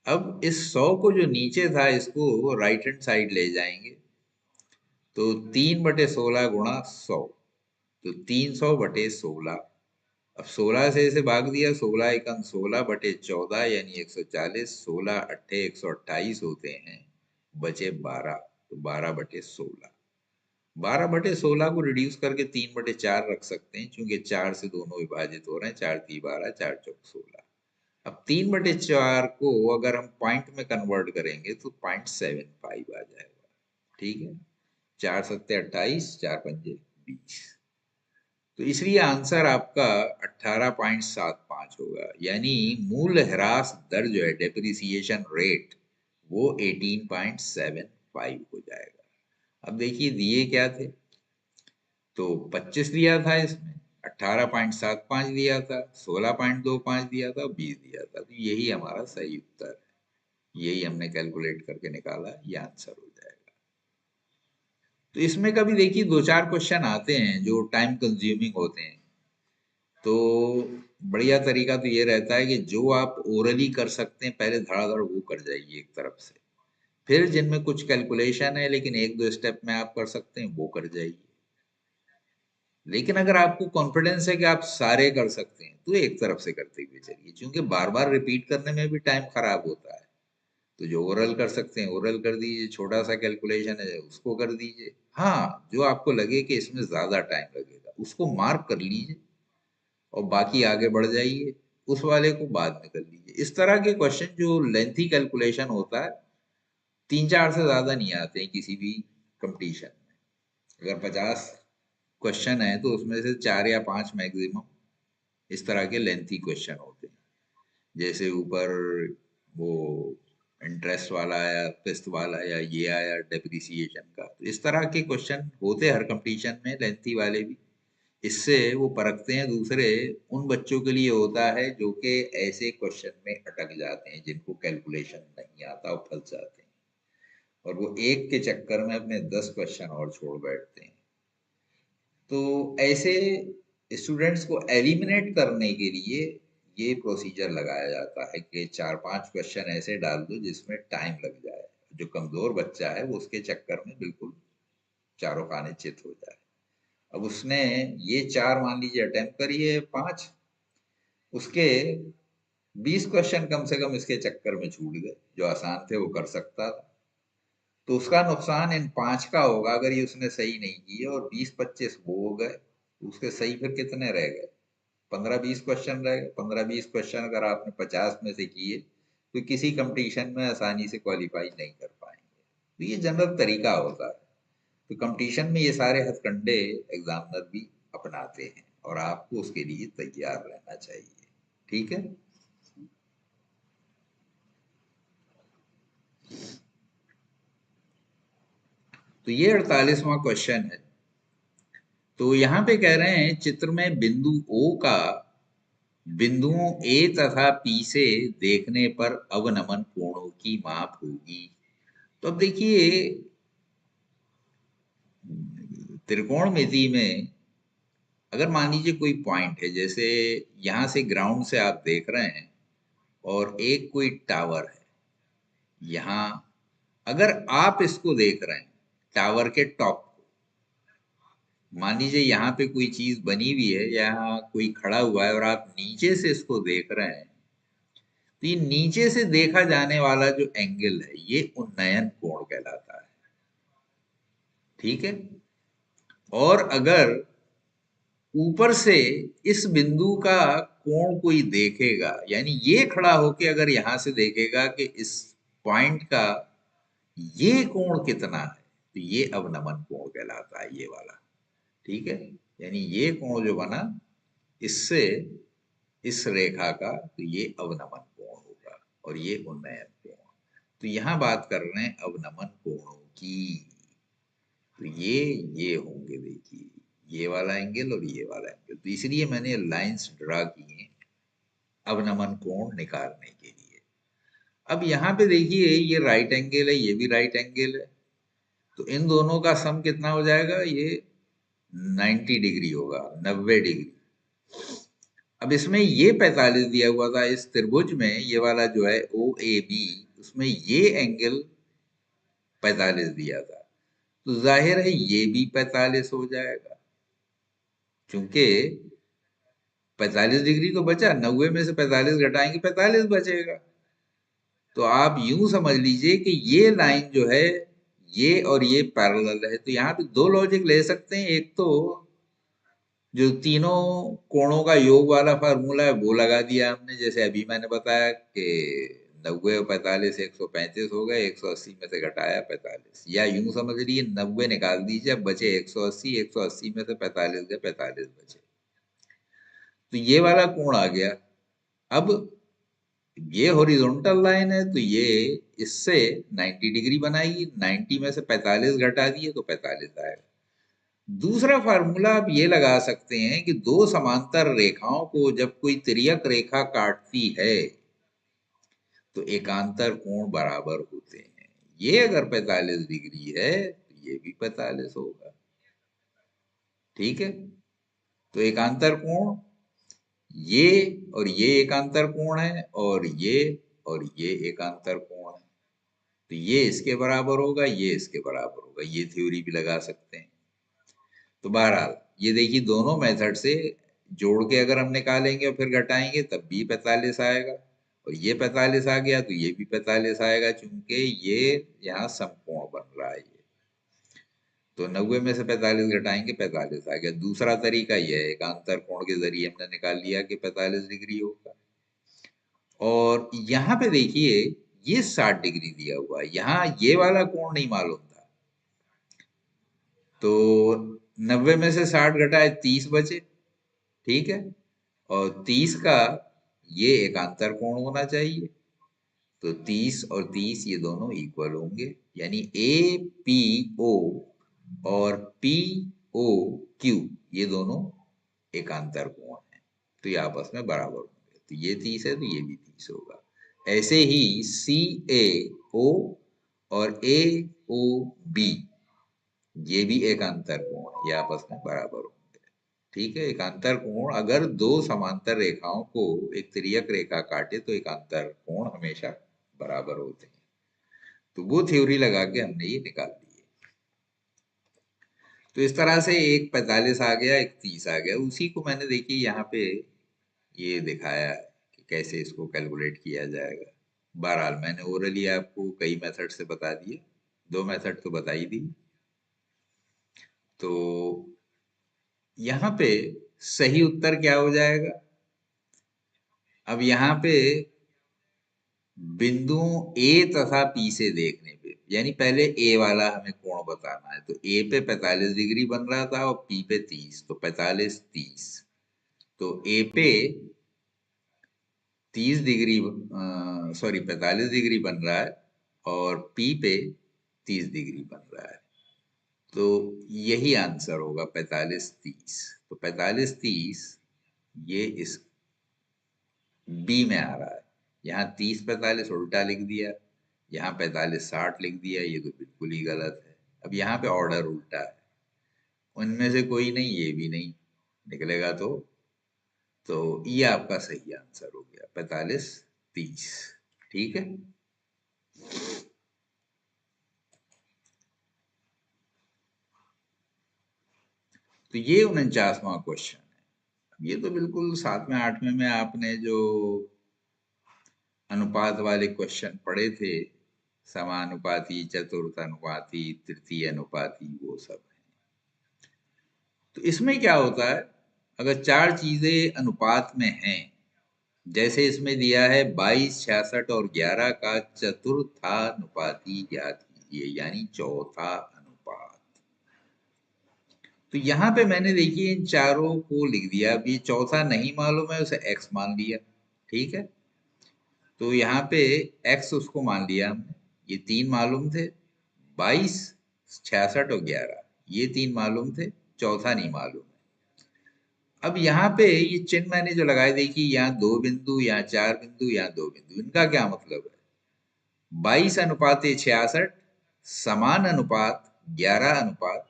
अब इस 100 को जो नीचे था इसको राइट हैंड साइड ले जाएंगे, तो 3/16 गुणा 100, तो 300/16। अब 16 से इसे भाग दिया, 16 एकम 16/14, यानी 140, 16 अट्ठे 128 होते हैं, बचे 12, तो 12/16। 12/16 को रिड्यूस करके 3/4 रख सकते हैं, क्योंकि 4 से दोनों विभाजित हो रहे हैं, 4 × 3 = 12, 4 × 4 = 16। अब 3/4 को अगर हम पॉइंट में कन्वर्ट करेंगे तो 0.75 आ जाएगा। ठीक है। 4 × 7 = 28, 4 × 5 = 20। तो इसलिए आंसर आपका 18.75 होगा, यानी मूल ह्रास दर जो है, डेप्रिसिएशन रेट, वो 18.75 हो जाएगा। अब देखिए दिए क्या थे, तो 25 दिया था इसमें, 18.75 दिया था, 16.25 दिया था, 20 दिया था, तो यही हमारा सही उत्तर है। यही हमने कैलकुलेट करके निकाला, ये आंसर हो जाएगा। तो इसमें कभी देखिए दो चार क्वेश्चन आते हैं जो टाइम कंज्यूमिंग होते हैं। तो बढ़िया तरीका तो ये रहता है कि जो आप ओरली कर सकते हैं पहले धड़ाधड़ वो कर जाइए एक तरफ से, फिर जिनमें कुछ कैलकुलेशन है लेकिन एक दो स्टेप में आप कर सकते हैं वो कर जाइए। लेकिन अगर आपको कॉन्फिडेंस है कि आप सारे कर सकते हैं तो एक तरफ से करते हुए चलिए, क्योंकि बार बार रिपीट करने में भी टाइम खराब होता है। तो जो ओरल कर सकते हैं ओरल कर दीजिए, छोटा सा कैलकुलेशन है उसको कर दीजिए। हाँ, जो आपको लगे कि इसमें ज्यादा टाइम लगेगा उसको मार्क कर लीजिए और बाकी आगे बढ़ जाइए, उस वाले को बाद में कर लीजिए। इस तरह के क्वेश्चन जो लेंथी कैलकुलेशन होता है, तीन चार से ज्यादा नहीं आते हैं किसी भी कंपटीशन में। अगर 50 क्वेश्चन है तो उसमें से 4 या 5 मैक्सिमम इस तरह के लेंथी क्वेश्चन होते हैं। जैसे ऊपर वो इंटरेस्ट वाला आया, किस्त वाला, या ये आया डेप्रिसिएशन का। तो इस तरह के क्वेश्चन होते हैं हर कंपटीशन में, लेंथी वाले भी। इससे वो परखते हैं दूसरे उन बच्चों के लिए होता है जो कि ऐसे क्वेश्चन में अटक जाते हैं, जिनको कैलकुलेशन नहीं आता और फंस जाते हैं, और वो एक के चक्कर में अपने 10 क्वेश्चन और छोड़ बैठते हैं। तो ऐसे स्टूडेंट्स को एलिमिनेट करने के लिए ये प्रोसीजर लगाया जाता है कि 4-5 क्वेश्चन ऐसे डाल दो जिसमें टाइम लग जाए। जो कमजोर बच्चा है वो उसके चक्कर में बिल्कुल चारों खाने चित हो जाए। अब उसने ये 4 मान लीजिए अटेम्प्ट करिए, 5, उसके 20 क्वेश्चन कम से कम इसके चक्कर में छूट गए जो आसान थे वो कर सकता था। तो उसका नुकसान इन 5 का होगा अगर ये उसने सही नहीं किए, और 20-25 वो हो गए। तो उसके सही फिर कितने रह गए? 15-20 क्वेश्चन रह गए। 15-20 क्वेश्चन अगर आपने 50 में से किए तो किसी कंपटीशन में आसानी से क्वालिफाई नहीं कर पाएंगे। तो ये जनरल तरीका होता है। तो कंपटीशन में ये सारे हथकंडे एग्जामिनर भी अपनाते हैं और आपको उसके लिए तैयार रहना चाहिए। ठीक है। तो ये 48वां क्वेश्चन है। तो यहाँ पे कह रहे हैं चित्र में बिंदु O का बिंदुओं A तथा P से देखने पर अवनमन कोणों की माप होगी। तो अब देखिए त्रिकोणमिति में अगर मान लीजिए कोई पॉइंट है, जैसे यहां से ग्राउंड से आप देख रहे हैं और एक कोई टावर है यहाँ, अगर आप इसको देख रहे हैं टावर के टॉप, मान लीजिए यहाँ पे कोई चीज बनी हुई है, यहाँ कोई खड़ा हुआ है और आप नीचे से इसको देख रहे हैं, तो ये नीचे से देखा जाने वाला जो एंगल है ये उन्नयन कोण कहलाता है। ठीक है। और अगर ऊपर से इस बिंदु का कोण कोई देखेगा, यानी ये खड़ा होके अगर यहां से देखेगा कि इस पॉइंट का ये कोण कितना है, तो ये अवनमन कोण कहलाता है, ये वाला। ठीक है। यानी ये कोण जो बना इससे इस रेखा का, तो ये अवनमन कोण होगा और ये उन्नयन कोण। तो यहां बात कर रहे हैं अवनमन कोणों की। तो ये होंगे देखिए, ये वाला एंगल और ये वाला एंगल। तो इसलिए मैंने लाइंस ड्रा किए अवनमन कोण निकालने के लिए। अब यहाँ पे देखिए ये राइट एंगल है, ये भी राइट एंगल है। तो इन दोनों का सम कितना हो जाएगा? ये 90 डिग्री होगा, 90 डिग्री। अब इसमें ये 45 दिया हुआ था इस त्रिभुज में, ये वाला जो है ओ ए बी, उसमें ये एंगल 45 दिया था। तो जाहिर है ये भी 45 हो जाएगा, क्योंकि 45 डिग्री तो बचा, 90 में से 45 घटाएंगे 45 बचेगा। तो आप यूं समझ लीजिए कि ये लाइन जो है ये और ये पैरेलल है। तो यहाँ पे दो लॉजिक ले सकते हैं। एक तो जो तीनों कोणों का योग वाला फार्मूला है वो लगा दिया हमने, जैसे अभी मैंने बताया कि 90 और 45 135 हो गए, 180 में से घटाया 45, या यूं समझ लीजिए 90 निकाल दीजिए, अब बचे 180, 180 में से 45 गए, 45 बचे। तो ये वाला कोण आ गया। अब ये हॉरिजॉन्टल लाइन है तो ये इससे 90 डिग्री बनाएगी, 90 में से 45 घटा दिए तो 45 आएगा। दूसरा फार्मूला आप ये लगा सकते हैं कि दो समांतर रेखाओं को जब कोई तिर्यक रेखा काटती है तो एकांतर कोण बराबर होते हैं। ये अगर 45 डिग्री है तो ये भी 45 होगा। ठीक है, तो एकांतर कोण ये और ये एकांतर कोण है, और ये एकांतर कोण है, तो ये इसके बराबर होगा, ये इसके बराबर होगा। ये थ्योरी भी लगा सकते हैं। तो बहरहाल ये देखिए, दोनों मेथड से जोड़ के अगर हम निकालेंगे और फिर घटाएंगे तब भी 45 आएगा, और ये 45 आ गया तो ये भी 45 आएगा, चूंकि ये यहाँ समकोण बन रहा है। ये तो 90 में से 45 घटाएंगे, 45 आ गया। दूसरा तरीका यह है, एकांतर कोण के जरिए हमने निकाल लिया कि 45 डिग्री होगा। और यहाँ पे देखिए, ये 60 डिग्री दिया हुआ है, यहाँ ये वाला कोण नहीं मालूम था, तो 90 में से 60 घटाए 30 बचे। ठीक है, और 30 का ये एकांतर कोण होना चाहिए, तो 30 और 30 ये दोनों इक्वल होंगे, यानी ए पी ओ और पी ओ क्यू ये दोनों एकांतर कोण हैं, तो ये आपस में बराबर होंगे। तो ये 30 है तो ये भी 30 होगा। ऐसे ही सी ए ओ और ए ओ बी ये भी एकांतर कोण है, ये आपस में बराबर होंगे। ठीक है, एकांतर कोण अगर दो समांतर रेखाओं को एक तिर्यक रेखा काटे तो एकांतर कोण हमेशा बराबर होते हैं। तो वो थ्योरी लगा के हमने ये निकाल ली है। तो इस तरह से एक 45 आ गया, एक 30 आ गया। उसी को मैंने देखिए यहाँ पे ये दिखाया है कि कैसे इसको कैलकुलेट किया जाएगा। बहरहाल मैंने ओरली आपको कई मेथड से बता दिए, दो मेथड तो बता ही दी। तो यहाँ पे सही उत्तर क्या हो जाएगा? अब यहाँ पे बिंदुओं ए तथा पी से देखने पे, यानी पहले ए वाला हमें कोण बताना है, तो ए पे 45 डिग्री बन रहा था और पी पे 30, तो 45 30, तो ए पे 30 डिग्री, सॉरी 45 डिग्री बन रहा है, और पी पे 30 डिग्री बन रहा है, तो यही आंसर होगा 45 30। तो 45 30 ये इस बी में आ रहा है। यहाँ 30 45 उल्टा लिख दिया, यहाँ 45 60 लिख दिया, ये तो बिल्कुल ही गलत है। अब यहाँ पे ऑर्डर उल्टा है, उनमें से कोई नहीं, ये भी नहीं निकलेगा, तो ये आपका सही आंसर हो गया 45 30। ठीक है, तो ये 49वां क्वेश्चन है। ये तो बिल्कुल 7वें 8वें में आपने जो अनुपात वाले क्वेश्चन पढ़े थे, समानुपाती, चतुर्थानुपाती, तृतीय अनुपाती, वो सब है। तो इसमें क्या होता है, अगर चार चीजें अनुपात में हैं, जैसे इसमें दिया है 22 66 और 11 का चतुर्थानुपाती ज्ञात कीजिए, यानी चौथा अनुपात। तो यहाँ पे मैंने देखिए इन चारों को लिख दिया। अब ये चौथा नहीं मालूम है, उसे x मान लिया। ठीक है, तो यहाँ पे x उसको मान लिया हमने। ये तीन मालूम थे, 22 66 और 11, ये तीन मालूम थे, चौथा नहीं मालूम है। अब यहाँ पे ये चिन्ह मैंने जो लगाए, देखिए यहाँ दो बिंदु, यहाँ चार बिंदु, यहाँ दो बिंदु, इनका क्या मतलब है? 22 अनुपात 66 समान अनुपात 11 अनुपात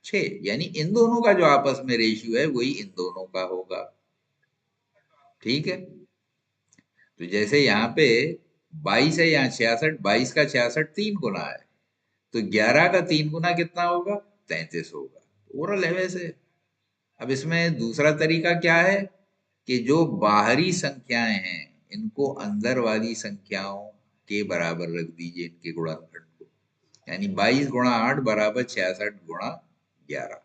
6, यानी इन दोनों का जो आपस में रेशियो है वही इन दोनों का होगा। ठीक है, तो जैसे यहाँ पे 22 है, यहाँ 66, 22 का 66 3 गुना है, तो 11 का 3 गुना कितना होगा? 33 होगा। ओरल है वैसे। अब इसमें दूसरा तरीका क्या है कि जो बाहरी संख्याएं हैं इनको अंदर वाली संख्याओं के बराबर रख दीजिए, इनके गुणनखंड को, यानी 22 गुणा 8 बराबर 66 गुणा 11।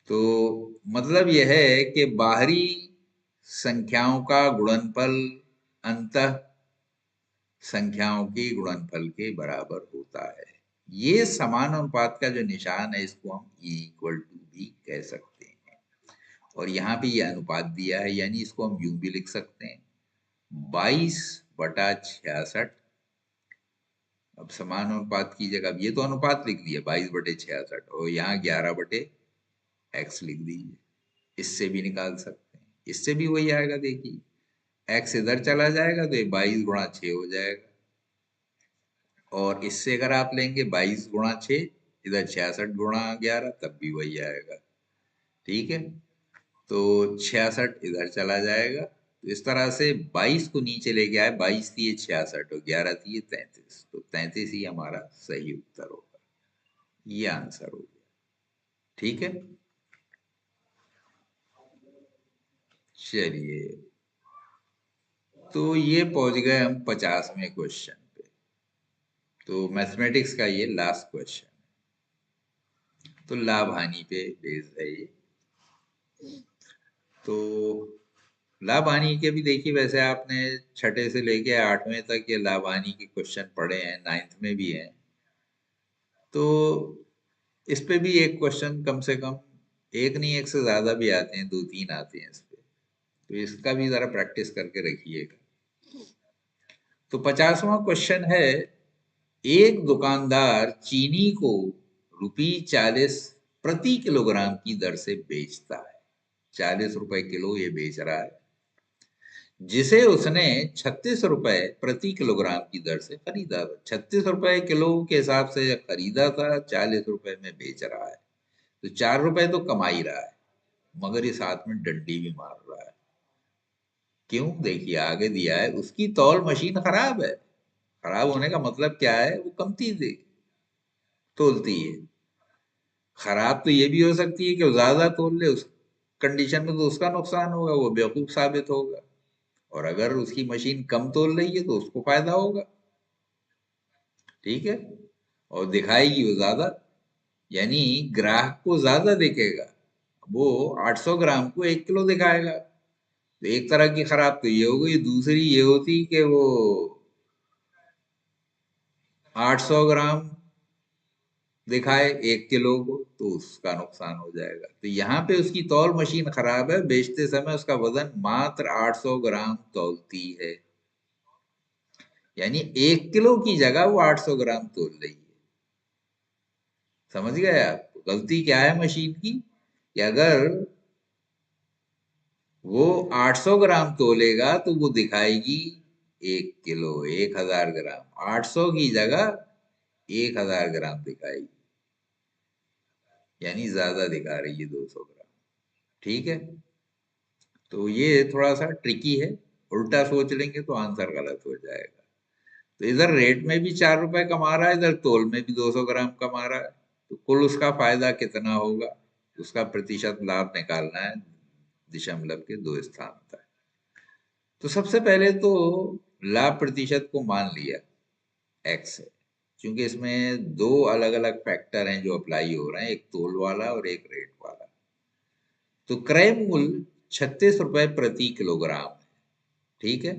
तो मतलब यह है कि बाहरी संख्याओं का गुणनफल अंतः संख्याओं के गुणनफल के बराबर होता है। ये समान अनुपात का जो निशान है, इसको हम E इक्वल टू भी कह सकते हैं। और यहाँ पे ये अनुपात दिया है, यानी इसको हम यूं भी लिख सकते हैं, 22 बटा 66। अब समान अनुपात की जगह, अब ये तो अनुपात लिख दिया 22 बटे 66, और यहाँ 11 बटे x लिख दीजिए। इससे भी निकाल सकते हैं, इससे भी वही आएगा। देखिए x इधर चला जाएगा तो ये 22 गुणा 6 हो जाएगा, और इससे अगर आप लेंगे 22 गुणा 6, इधर 66 गुणा 11, तब भी वही आएगा। ठीक है, तो 66 इधर चला जाएगा। तो इस तरह से 22 को नीचे लेके आए, 22 थी 66 और 11 थी 33, तो 33 ही हमारा सही उत्तर होगा। ये आंसर हो गया। ठीक है, चलिए, तो ये पहुंच गए हम 50वें क्वेश्चन पे। तो मैथमेटिक्स का ये लास्ट क्वेश्चन, तो लाभ हानि पे बेस्ड है ये। तो लाभ हानि के भी देखिए, वैसे आपने छठे से लेके 8वें तक ये लाभ हानि के क्वेश्चन पढ़े हैं, 9th में भी हैं। तो इस पे भी एक क्वेश्चन कम से कम, एक नहीं एक से ज्यादा भी आते हैं, 2-3 आते हैं इस पे। तो इसका भी जरा प्रैक्टिस करके रखिएगा। तो 50वां क्वेश्चन है, एक दुकानदार चीनी को ₹40 प्रति किलोग्राम की दर से बेचता है। 40 रुपए किलो ये बेच रहा है, जिसे उसने 36 रुपए प्रति किलोग्राम की दर से खरीदा था। 36 रुपए किलो के हिसाब से खरीदा था, 40 रुपए में बेच रहा है, तो 4 रुपए तो कमा ही रहा है, मगर ये साथ में डंडी भी मार रहा है। क्यों? देखिए आगे दिया है, उसकी तौल मशीन खराब है। खराब होने का मतलब क्या है? वो कमती तोलती है। खराब तो ये भी हो सकती है कि वो ज्यादा तोल ले, उस कंडीशन में तो उसका नुकसान होगा, वो बेवकूफ साबित होगा। और अगर उसकी मशीन कम तोल रही है तो उसको फायदा होगा। ठीक है, और दिखाएगी वो ज्यादा, यानी ग्राहक को ज्यादा दिखेगा। वो 800 ग्राम को 1 किलो दिखाएगा। तो एक तरह की खराब तो ये हो गई, दूसरी ये होती कि वो 800 ग्राम दिखाए 1 किलो को, तो उसका नुकसान हो जाएगा। तो यहाँ पे उसकी तौल मशीन खराब है, बेचते समय उसका वजन मात्र 800 ग्राम तौलती है, यानी 1 किलो की जगह वो 800 ग्राम तोल रही है। समझ गए आप? तो गलती क्या है मशीन की, कि अगर वो 800 ग्राम तोलेगा तो वो दिखाएगी 1 किलो, 1000 ग्राम। 800 की जगह 1000 ग्राम दिखाएगी, यानी ज्यादा दिखा रही है, 200 ग्राम। ठीक है, तो ये थोड़ा सा ट्रिकी है, उल्टा सोच लेंगे तो आंसर गलत हो जाएगा। तो इधर रेट में भी 4 रुपए कमा रहा है, इधर तोल में भी 200 ग्राम कमा रहा है, तो कुल उसका फायदा कितना होगा, उसका प्रतिशत लाभ निकालना है, दशमलव के 2 स्थान तक। तो सबसे पहले तो लाभ प्रतिशत को मान लिया एक्स है, क्योंकि इसमें दो अलग अलग फैक्टर हैं जो अप्लाई हो रहे हैं, एक तोल वाला और एक रेट वाला। तो क्रय मूल्य 36 रुपए प्रति किलोग्राम है। ठीक है,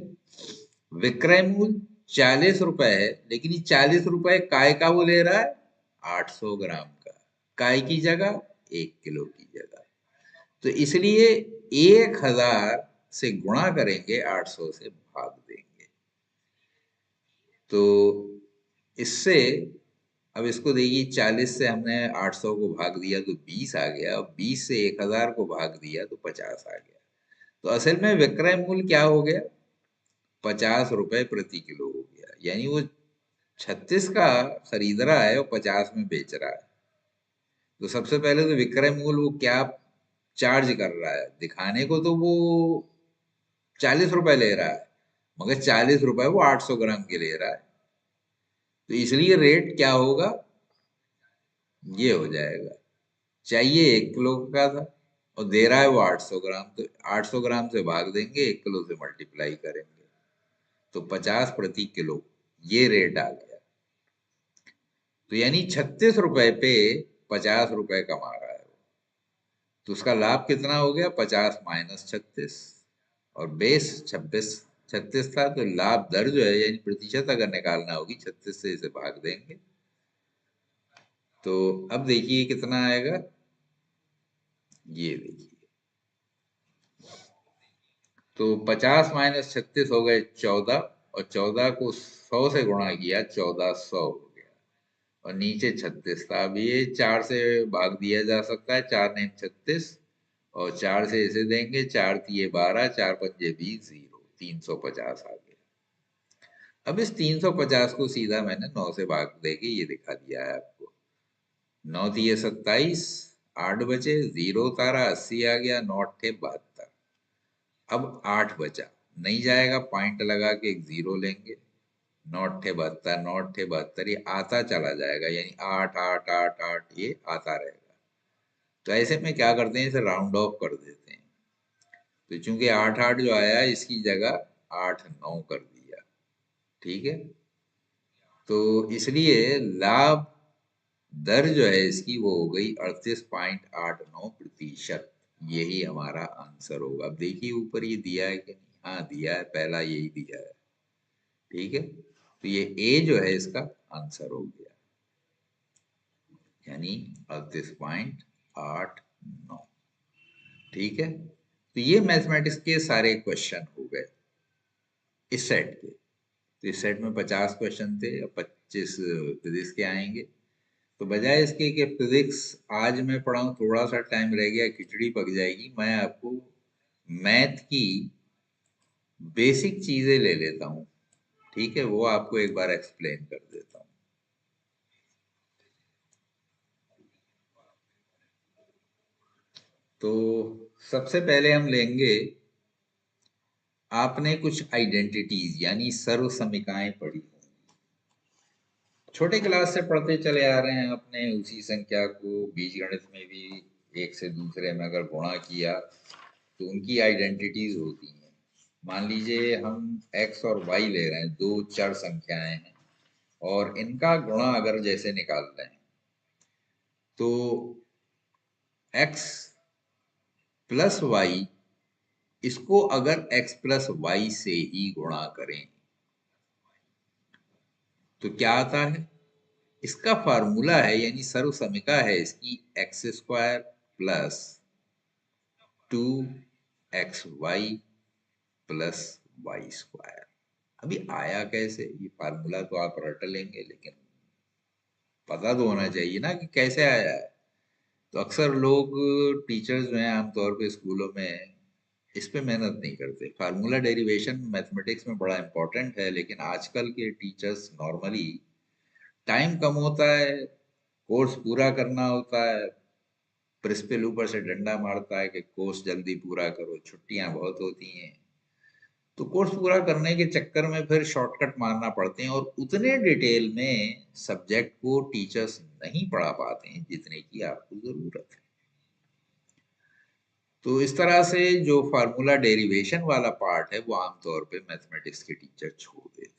विक्रय मूल्य 40 रुपए है, लेकिन ये 40 रुपए काय का वो ले रहा है? 800 ग्राम का। काय की जगह 1 किलो की जगह। तो इसलिए 1000 से गुणा करेंगे, 800 से भाग देंगे। तो इससे, अब इसको देखिए, 40 से हमने 800 को भाग दिया तो 20 आ गया, और 20 से 1000 को भाग दिया तो 50 आ गया। तो असल में विक्रय मूल्य क्या हो गया? 50 रुपए प्रति किलो हो गया, यानी वो 36 का खरीद रहा है और 50 में बेच रहा है। तो सबसे पहले तो विक्रय मूल्य वो क्या चार्ज कर रहा है दिखाने को, तो वो 40 रुपए ले रहा है, मगर 40 रुपए वो 800 ग्राम के ले रहा है। तो इसलिए रेट क्या होगा? ये हो जाएगा, चाहिए 1 किलो का था और दे रहा है वो 800 ग्राम, तो 800 ग्राम से भाग देंगे, 1 किलो से मल्टीप्लाई करेंगे, तो 50 प्रति किलो, ये रेट आ गया। तो यानी 36 रुपए पे 50 रुपए कमा रहा है वो। तो उसका लाभ कितना हो गया? 50 माइनस 36, और बेस 26 36 था, तो लाभ दर जो है, यानी प्रतिशत अगर निकालना होगी, 36 से इसे भाग देंगे। तो अब देखिए कितना आएगा, ये देखिए, तो 50 माइनस 36 हो गए 14, और 14 को 100 से गुणा किया, 1400 हो गया, और नीचे 36 था। अब ये 4 से भाग दिया जा सकता है, 4 नेम 36, और 4 से इसे देंगे, 4 तिये 12, 4 पंजे 20, 0, 350 आ गया। अब इस 350 को सीधा मैंने 9 से भाग देके ये दिखा दिया है आपको। 9 दिए 27, 8 बचे, 0 उतारा, 80 आ गया, 9 अट्ठे 72। अब 8 बचा, नहीं जाएगा, पॉइंट लगा के एक 0 लेंगे। 9 अट्ठे 72, 9 अट्ठे 72, ये आता चला जाएगा, यानी 8 8 8 8 ये आता रहेगा। तो ऐसे में क्या करते हैं, इसे राउंड ऑफ कर देते हैं। तो चूंकि 8 8 जो आया, इसकी जगह 8 9 कर दिया। ठीक है, तो इसलिए लाभ दर जो है इसकी वो हो गई 38.89%। यही हमारा आंसर होगा। अब देखिए ऊपर ये दिया है कि नहीं, हाँ दिया है, पहला यही दिया है। ठीक है, तो ये ए जो है इसका आंसर हो गया, यानी 38.89। ठीक है, तो ये मैथमेटिक्स के सारे क्वेश्चन हो गए इस सेट के। तो इस सेट में 50 क्वेश्चन थे, अब 25 फिजिक्स के आएंगे। तो बजाय इसके कि फिजिक्स आज मैं पढ़ाऊं, थोड़ा सा टाइम रह गया, खिचड़ी पक जाएगी, मैं आपको मैथ की बेसिक चीजें ले लेता हूं। ठीक है, वो आपको एक बार एक्सप्लेन कर देता हूं। तो सबसे पहले हम लेंगे, आपने कुछ आइडेंटिटीज यानी सर्व समीकरणाएं पढ़ी होंगी। छोटे क्लास से पढ़ते चले आ रहे हैं अपने, उसी संख्या को बीजगणित में भी एक से दूसरे में अगर गुणा किया तो उनकी आइडेंटिटीज होती हैं। मान लीजिए हम x और y ले रहे हैं, दो चर संख्याएं हैं, और इनका गुणा अगर जैसे निकाल रहे हैं, तो x प्लस वाई, इसको अगर x प्लस वाई से ही गुणा करें तो क्या आता है? इसका फार्मूला है, यानी सर्व समीकरण है इसकी, x square plus 2xy plus y square. अभी आया कैसे, ये फार्मूला तो आप रट लेंगे, लेकिन पता तो होना चाहिए ना कि कैसे आया है। तो अक्सर लोग, टीचर्स जो हैं आमतौर पे स्कूलों में, इस पे मेहनत नहीं करते। फार्मूला डेरिवेशन मैथमेटिक्स में बड़ा इंपॉर्टेंट है, लेकिन आजकल के टीचर्स नॉर्मली, टाइम कम होता है, कोर्स पूरा करना होता है, प्रिंसिपल ऊपर से डंडा मारता है कि कोर्स जल्दी पूरा करो, छुट्टियां बहुत होती हैं, तो कोर्स पूरा करने के चक्कर में फिर शॉर्टकट मारना पड़ते हैं, और उतने डिटेल में सब्जेक्ट को टीचर्स नहीं पढ़ा पाते हैं जितने की आपको जरूरत है। तो इस तरह से जो फार्मूला डेरिवेशन वाला पार्ट है वो आमतौर पे मैथमेटिक्स के टीचर छोड़ देते हैं,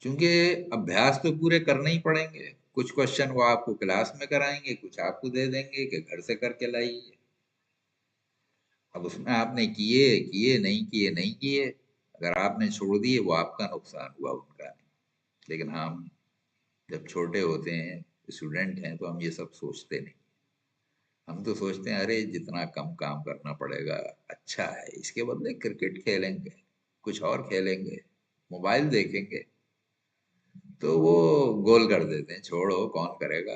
क्योंकि अभ्यास तो पूरे करने ही पड़ेंगे। कुछ क्वेश्चन वो आपको क्लास में कराएंगे, कुछ आपको दे देंगे कि घर से करके लाइए। अब उसमें आपने किए किए, नहीं किए नहीं किए, अगर आपने छोड़ दिए वो आपका नुकसान हुआ, उनका नहीं। लेकिन हम जब छोटे होते हैं, स्टूडेंट हैं, तो हम ये सब सोचते नहीं। हम तो सोचते हैं अरे जितना कम काम करना पड़ेगा अच्छा है, इसके बदले क्रिकेट खेलेंगे, कुछ और खेलेंगे, मोबाइल देखेंगे। तो वो गोल कर देते हैं, छोड़ो कौन करेगा।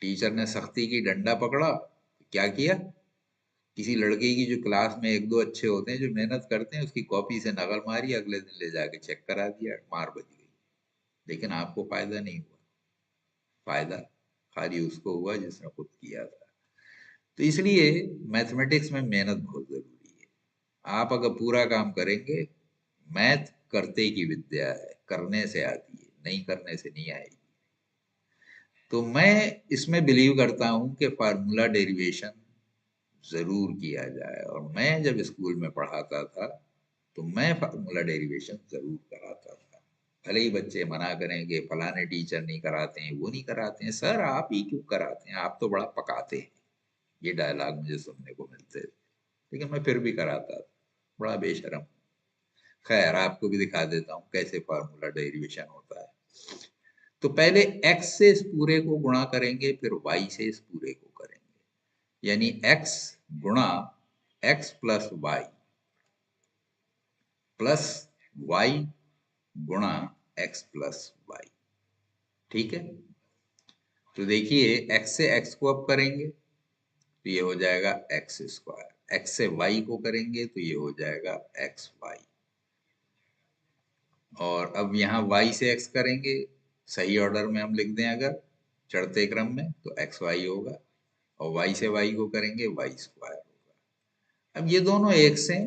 टीचर ने सख्ती की, डंडा पकड़ा, क्या किया, किसी लड़के की जो क्लास में एक दो अच्छे होते हैं जो मेहनत करते हैं, उसकी कॉपी से नकल मारी, अगले दिन ले जाके चेक करा दिया, मार बच गई। लेकिन आपको फायदा नहीं हुआ, फायदा खाली उसको हुआ जिसने खुद किया था। तो इसलिए मैथमेटिक्स में मेहनत बहुत जरूरी है। आप अगर पूरा काम करेंगे, मैथ करते की विद्या है, करने से आती है, नहीं करने से नहीं आएगी। तो मैं इसमें बिलीव करता हूं कि फार्मूला डेरिवेशन जरूर किया जाए, और मैं जब स्कूल में पढ़ाता था तो मैं फार्मूला डेरिवेशन जरूर कराता था। भले ही बच्चे मना करें कि फलाने टीचर नहीं कराते हैं, वो नहीं कराते हैं, सर आप ही क्यों कराते हैं, आप तो बड़ा पकाते हैं, ये डायलॉग मुझे सुनने को मिलते थे। लेकिन मैं फिर भी कराता था, बड़ा बेशरम। खैर आपको भी दिखा देता हूँ कैसे फार्मूला डेरिवेशन होता है। तो पहले x से इस पूरे को गुणा करेंगे, फिर y से इस पूरे को करेंगे, यानी x गुणा x plus y plus y गुणा x प्लस वाई। ठीक है, तो देखिए x से x को अब करेंगे तो ये हो जाएगा एक्स स्क्वायर, x से y को करेंगे तो ये हो जाएगा एक्स वाई। और अब यहाँ y से x करेंगे, सही ऑर्डर में हम लिख दें अगर चढ़ते क्रम में, तो एक्स वाई होगा, और y से y को करेंगे y स्क्वायर होगा। अब ये दोनों एक से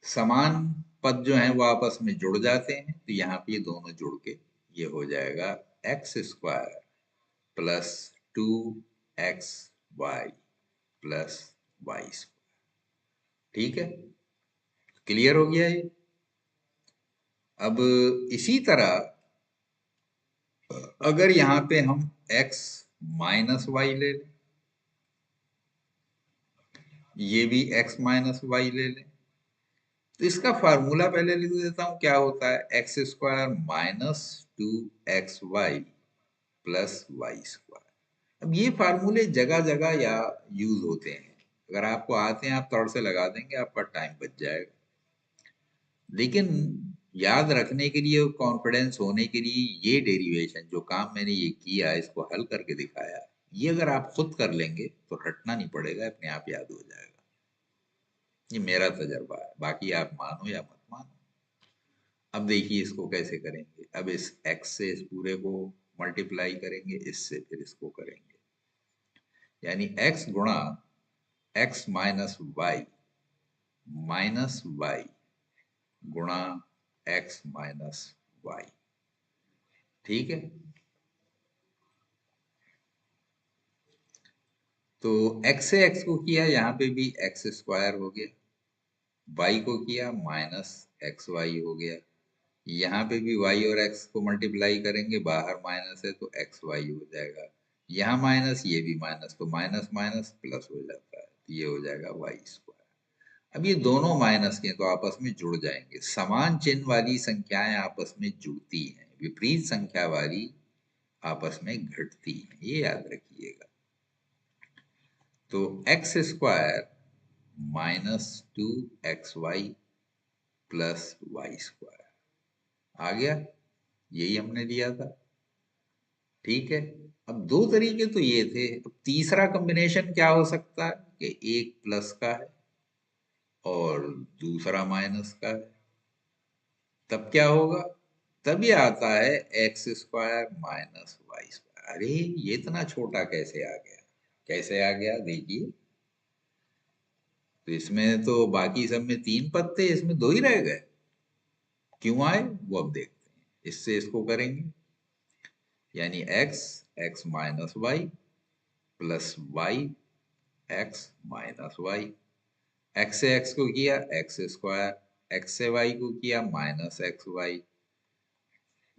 समान पद जो हैं वो आपस में जुड़ जाते हैं, तो यहाँ पे ये दोनों जुड़ के ये हो जाएगा x square plus 2xy plus y square. ठीक है, क्लियर हो गया ये। अब इसी तरह अगर यहाँ पे हम x माइनस वाई ले लें, ये भी x माइनस वाई ले लें, तो इसका फार्मूला पहले लिख देता हूं, क्या होता है x square minus 2xy plus y square. अब ये फार्मूले जगह जगह या यूज होते हैं, अगर आपको आते हैं आप तौर से लगा देंगे, आपका टाइम बच जाएगा। लेकिन याद रखने के लिए, कॉन्फिडेंस होने के लिए, ये डेरिवेशन जो काम मैंने ये किया, इसको हल करके दिखाया, ये अगर आप खुद कर लेंगे तो रटना नहीं पड़ेगा, अपने आप याद हो जाएगा। ये मेरा तजर्बा है, बाकी आप मानो या मत मानो। अब देखिए इसको कैसे करेंगे। अब इस x से इस पूरे को मल्टीप्लाई करेंगे, इससे फिर इसको करेंगे, यानी x गुणा x माइनस वाई गुणा x माइनस वाई। ठीक है, तो x से x को किया, यहाँ पे भी x स्क्वायर हो गया, y को किया माइनस एक्स वाई हो गया, यहाँ पे भी y और x को मल्टीप्लाई करेंगे, बाहर माइनस है तो एक्स वाई हो जाएगा, यहाँ माइनस, ये भी माइनस, तो माइनस माइनस प्लस हो जाता है, तो ये हो जाएगा वाई स्क्वायर। अब ये दोनों माइनस के तो आपस में जुड़ जाएंगे, समान चिन्ह वाली संख्याएं आपस में जुड़ती हैं, विपरीत संख्या वाली आपस में घटती हैं, ये याद रखिएगा। तो x square minus 2xy plus y square आ गया, यही हमने दिया था। ठीक है, अब दो तरीके तो ये थे, अब तीसरा कॉम्बिनेशन क्या हो सकता है कि एक प्लस का है और दूसरा माइनस का है, तब क्या होगा, तब ये आता है x square minus y square. अरे ये इतना छोटा कैसे आ गया, कैसे आ गया देखिए, तो इसमें तो बाकी सब में तीन पद थे, इसमें दो ही रह गए, क्यों आए वो अब देखते हैं। इससे इसको करेंगे, यानी x x minus y plus y x minus y, x से x को किया एक्स स्क्वायर, x से y को किया माइनस एक्स वाई,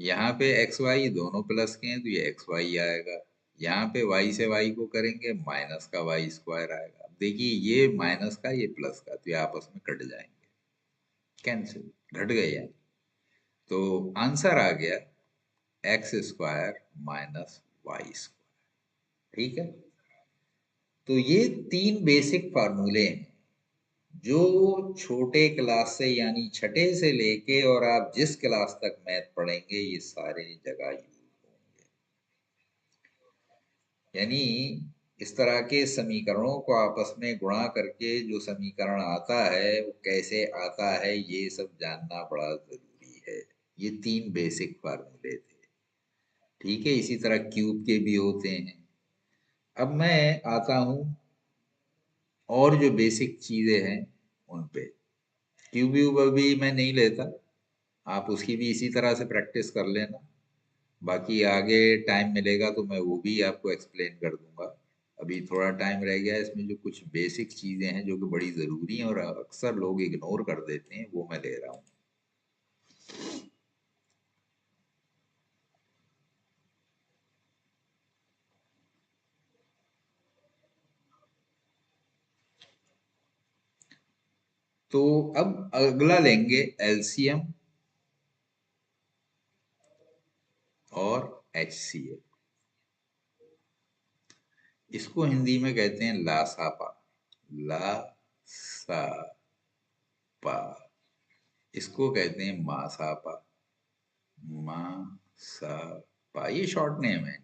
यहाँ पे एक्स वाई दोनों प्लस के हैं तो ये एक्स वाई आएगा, यहाँ पे y से y को करेंगे माइनस का वाई स्क्वायर आएगा। अब देखिए ये माइनस का ये प्लस का, तो ये आपस में कट जाएंगे, कैंसिल, घट गए यानी, तो आंसर आ गया x square minus y square. ठीक है, तो ये तीन बेसिक फार्मूले हैं जो छोटे क्लास से यानी छठे से लेके और आप जिस क्लास तक मैथ पढ़ेंगे ये सारे जगह यूज होंगे। यानी इस तरह के समीकरणों को आपस में गुणा करके जो समीकरण आता है वो कैसे आता है, ये सब जानना बड़ा जरूरी है। ये तीन बेसिक फार्मूले थे। ठीक है, इसी तरह क्यूब के भी होते हैं। अब मैं आता हूं और जो बेसिक चीजें हैं उन पे। क्यूब व्यूब अभी मैं नहीं लेता, आप उसकी भी इसी तरह से प्रैक्टिस कर लेना, बाकी आगे टाइम मिलेगा तो मैं वो भी आपको एक्सप्लेन कर दूंगा। अभी थोड़ा टाइम रह गया है, इसमें जो कुछ बेसिक चीजें हैं जो कि बड़ी जरूरी हैं और अक्सर लोग इग्नोर कर देते हैं, वो मैं ले रहा हूँ। तो अब अगला लेंगे एलसीएम और एचसीएफ। इसको हिंदी में कहते हैं लासापा, लासापा। इसको कहते हैं मासापा, मासापा, ये शॉर्ट नेम है।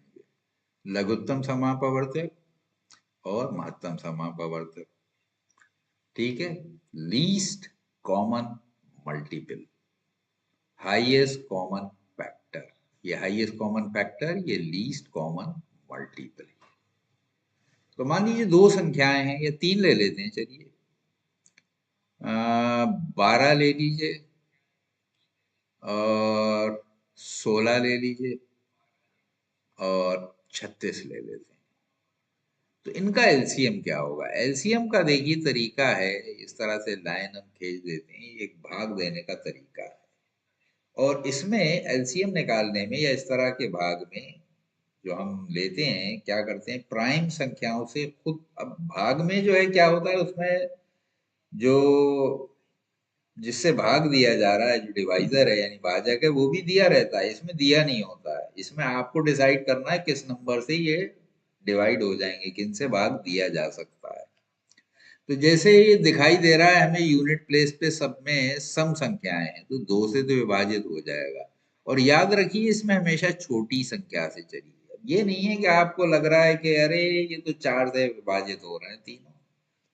लघुत्तम समापवर्तक और महत्तम समापवर्तक। ठीक है, least common multiple. Highest common factor, ये हाईएस्ट कॉमन फैक्टर, ये लीस्ट कॉमन मल्टीपल। तो मान लीजिए दो संख्याएं हैं या तीन ले लेते हैं, चलिए 12 ले लीजिए और 16 ले लीजिए और 36 ले लेते हैं। तो इनका एलसीएम क्या होगा? एलसीएम का देखिए तरीका है, इस तरह से लाइन हम खींच देते हैं, एक भाग देने का तरीका है। और इसमें एलसीएम निकालने में या इस तरह के भाग में जो हम लेते हैं, क्या करते हैं, प्राइम संख्याओं से खुद, अब भाग में जो है क्या होता है, उसमें जो जिससे भाग दिया जा रहा है, जो डिवाइजर है यानी भाजक है, वो भी दिया रहता है, इसमें दिया नहीं होता है। इसमें आपको डिसाइड करना है किस नंबर से ये डिवाइड हो जाएंगे, किन से भाग दिया जा सकता है। तो जैसे ये दिखाई दे रहा है हमें यूनिट प्लेस पे सब में सम संख्याएं हैं, तो दो से तो विभाजित हो जाएगा। और याद रखिए इसमें हमेशा छोटी संख्या से चलिए। अब ये नहीं है कि आपको लग रहा है कि अरे ये तो चार से विभाजित हो रहे हैं तीनों,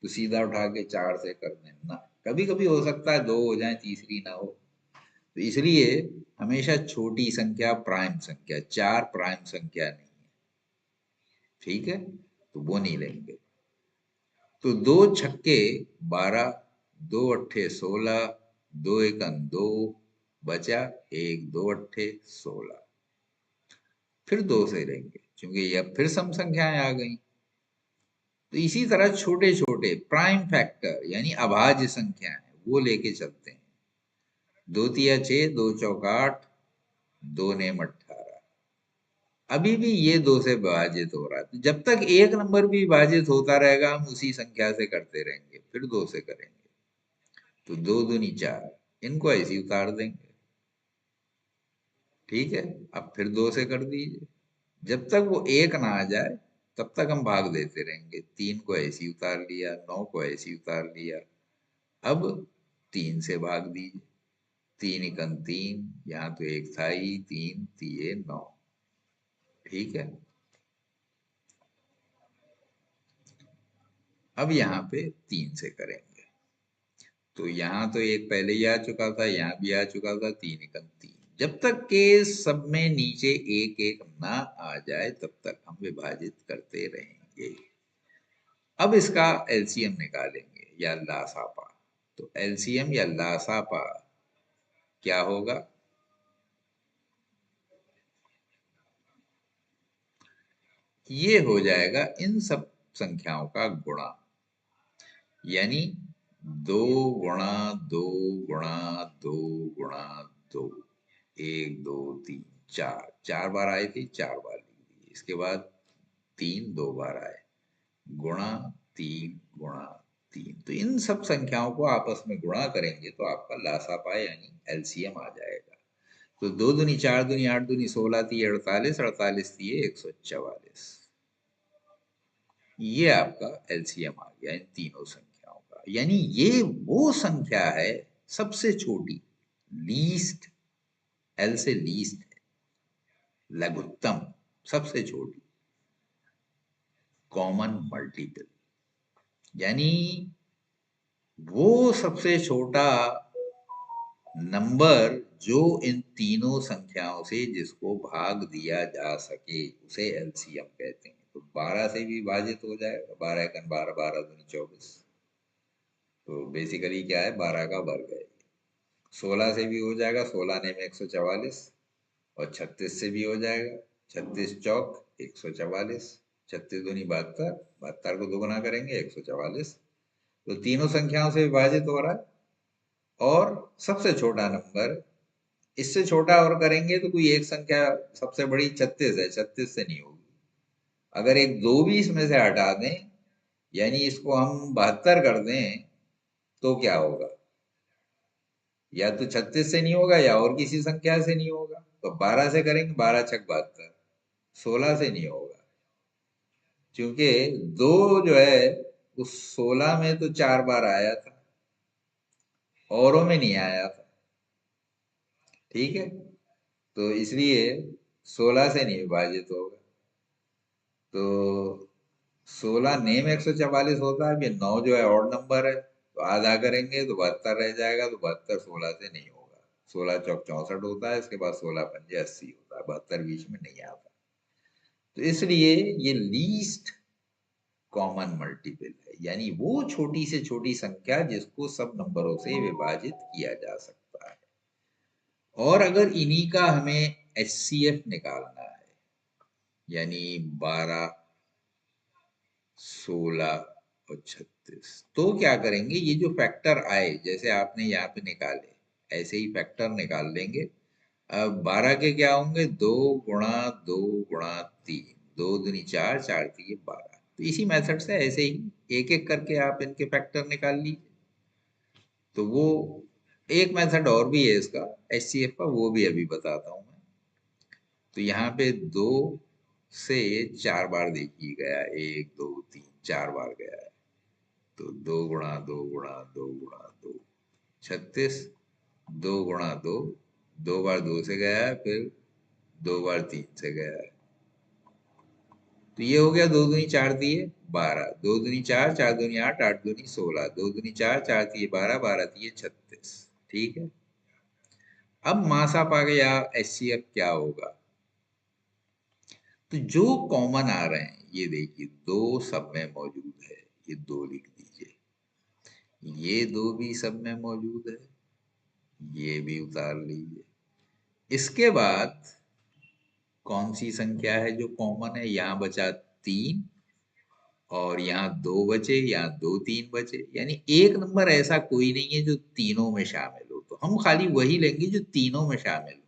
तो सीधा उठा के चार से कर देना। कभी कभी हो सकता है दो हो जाए, तीसरी ना हो, तो इसलिए हमेशा छोटी संख्या प्राइम संख्या, चार प्राइम संख्या नहीं है, ठीक है, तो वो नहीं लेंगे। तो दो छक्के 12, दो अट्ठे 16, दो एकम दो, बचा एक, दो अट्ठे 16। फिर दो से लेंगे क्योंकि ये अब फिर सम संख्याएं आ गई। तो इसी तरह छोटे छोटे प्राइम फैक्टर यानी अभाज्य संख्याएं वो लेके चलते हैं। दो तिया 6, दो चौका 8, दो नेम 18। अभी भी ये दो से विभाजित हो रहा है, तो जब तक एक नंबर भी विभाजित होता रहेगा हम उसी संख्या से करते रहेंगे, फिर दो से करेंगे। तो दो दूनी 4, इनको ऐसे ही उतार देंगे, ठीक है। अब फिर दो से कर दीजिए, जब तक वो एक ना आ जाए तब तक हम भाग देते रहेंगे। 3 को ऐसे ही उतार लिया, 9 को ऐसे ही उतार लिया। अब 3 से भाग दीजिए, 3 एकम 3, यहाँ तो एक था ही, 3 तिये 9, ठीक है। अब यहाँ पे 3 से करेंगे, तो यहाँ तो एक पहले ही आ चुका था, यहाँ भी आ चुका था, 3 एकम 3। जब तक के सब में नीचे एक एक ना आ जाए तब तक हम विभाजित करते रहेंगे। अब इसका एलसीएम निकालेंगे या लासापा। तो एलसीएम या लासापा क्या होगा? ये हो जाएगा इन सब संख्याओं का गुणा, यानी दो गुणा दो गुणा दो गुणा दो, एक दो तीन चार, चार बार आई थी, चार बार लिख दी। इसके बाद तीन दो बार आए, गुणा तीन गुणा तीन। तो इन सब संख्याओं को आपस में गुणा करेंगे तो आपका लासापा यानी एलसीएम आ जाएगा। तो दो दूनी चार दूनी आठ दूनी 16 ती 48, 48 तिये 144। ये आपका एलसीएम आ गया इन तीनों संख्याओं का। यानी ये वो संख्या है सबसे छोटी, लीस्ट, एल से लीस्ट है, लघुत्तम, सबसे छोटी, कॉमन मल्टीपल, यानी वो सबसे छोटा नंबर जो इन तीनों संख्याओं से जिसको भाग दिया जा सके उसे एलसीएम कहते हैं। तो 12 से भी विभाजित हो जाएगा, 12 एकम 12, 12 दूनी 24। तो बेसिकली क्या है, 12 का वर्ग है। 16 से भी हो जाएगा, 16 ने में 144, और 36 से भी हो जाएगा, 36 चौक 144, 36 दूनी 72, 72 को दोगुना करेंगे 144। तो तीनों संख्याओं से विभाजित हो रहा है। और सबसे छोटा नंबर, इससे छोटा और करेंगे तो कोई एक संख्या सबसे बड़ी 36 है, 36 से नहीं होगी। अगर एक दो भी इसमें से हटा दें, यानी इसको हम 72 कर दें, तो क्या होगा? या तो 36 से नहीं होगा या और किसी संख्या से नहीं होगा। तो 12 से करेंगे, 12 छक 72, 16 से नहीं होगा, क्योंकि दो जो है उस 16 में तो चार बार आया था, औरों में नहीं आया था, ठीक है। तो इसलिए 16 से नहीं विभाजित होगा। तो 16 नेम 144 होता है, ये 9 जो है ऑड नंबर है, तो आधा करेंगे तो 72 रह जाएगा, तो 72 16 से नहीं होगा। 16 चौक 64 होता है, इसके बाद 16 पंजे 80 होता है, 72 बीच में नहीं आता। तो इसलिए ये लीस्ट कॉमन मल्टीपल है, यानी वो छोटी से छोटी संख्या जिसको सब नंबरों से विभाजित किया जा सकता है। और अगर इन्हीं का हमें HCF निकालना है, यानी 12, 16 और 36, तो क्या करेंगे, ये जो फैक्टर आए जैसे आपने यहाँ पे निकाले, ऐसे ही फैक्टर निकाल लेंगे। अब 12 के क्या होंगे, 2 गुणा 2 गुणा 3, 2 दूनी 4, 4 3 12। तो इसी मेथड से ऐसे ही एक एक करके आप इनके फैक्टर निकाल लीजिए। तो वो एक मेथड और भी है इसका HCF का, वो भी अभी बताता हूँ मैं। तो यहाँ पे 2 से 4 बार देखिए गया, 1 2 3 4 बार गया है। तो 2 गुणा 2 गुणा 2 गुणा 2, 36। 2 गुणा 2, 2 बार 2 से गया है, फिर 2 बार 3 से गया है। तो ये हो गया 2 दूनी 4 दिए 12, 2 दूनी 4, 4 दूनी 8, 8 दूनी 16, 2 दूनी 4, 4 दिए 12, 12 दिए 36। ठीक है। अब मासाप आ गया, HCF क्या होगा। तो जो कॉमन आ रहे हैं, ये देखिए 2 सब में मौजूद है, ये 2 लिख दीजिए। ये 2 भी सब में मौजूद है, ये भी उतार लीजिए। इसके बाद कौन सी संख्या है जो कॉमन है, यहां बचा 3, और यहाँ 2 बचे, यहाँ 2 3 बचे, यानी एक नंबर ऐसा कोई नहीं है जो तीनों में शामिल हो, तो हम खाली वही लेंगे जो तीनों में शामिल हो।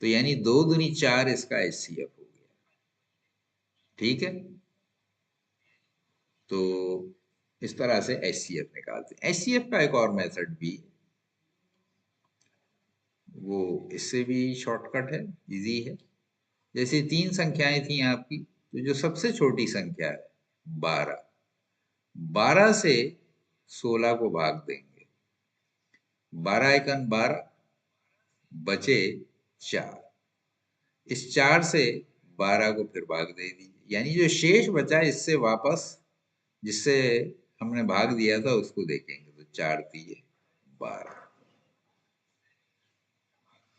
तो यानी 2 दूनी 4 इसका HCF हो गया। ठीक है। तो इस तरह से HCF निकालते हैं। HCF का एक और मेथड भी, वो इससे भी शॉर्टकट है, इजी है। जैसे 3 संख्याएं थी आपकी, तो जो सबसे छोटी संख्या है 12, 12 से 16 को भाग देंगे, 12 एकन 12, बचे 4। इस 4 से 12 को फिर भाग दे दीजिए, यानी जो शेष बचा इससे वापस, जिससे हमने भाग दिया था उसको देखेंगे, तो 4 दिए 12।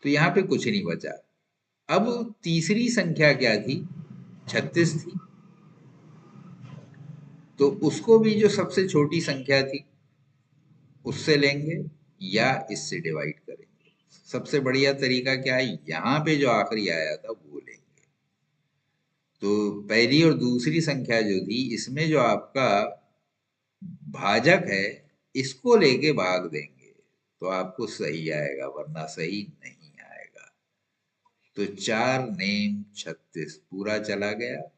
तो यहाँ पे कुछ नहीं बचा। अब तीसरी संख्या क्या थी, 36 थी। तो उसको भी जो सबसे छोटी संख्या थी उससे लेंगे या इससे डिवाइड करेंगे। सबसे बढ़िया तरीका क्या है, यहाँ पे जो आखिरी आया था वो लेंगे। तो पहली और दूसरी संख्या जो थी, इसमें जो आपका भाजक है, इसको लेके भाग देंगे तो आपको सही आएगा, वरना सही नहीं आएगा। तो 4 नेम 36 पूरा चला गया।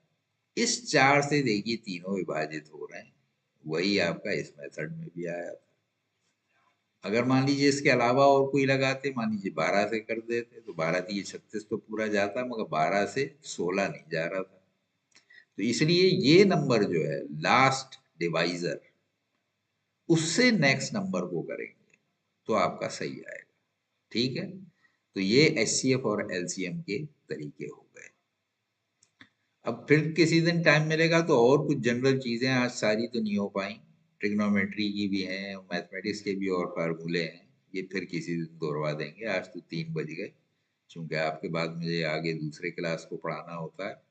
इस 4 से देखिए तीनों विभाजित हो रहे हैं, वही आपका इस मेथड में भी आया था। अगर मान लीजिए इसके अलावा और कोई लगाते, मान लीजिए 12 से कर देते, तो 12 दिए 36 तो पूरा जाता, मगर 12 से 16 नहीं जा रहा था। तो इसलिए ये नंबर जो है लास्ट डिवाइजर, उससे नेक्स्ट नंबर को करेंगे तो आपका सही आएगा। ठीक है। तो ये HCF और LCM के तरीके हो गए। अब फिर किसी दिन टाइम मिलेगा तो और कुछ जनरल चीजें, आज सारी तो नहीं हो पाई, ट्रिग्नोमेट्री की भी हैं, मैथमेटिक्स के भी और फार्मूले हैं, ये फिर किसी दिन दोहरवा देंगे। आज तो 3 बज गए, क्योंकि आपके बाद मुझे आगे दूसरे क्लास को पढ़ाना होता है,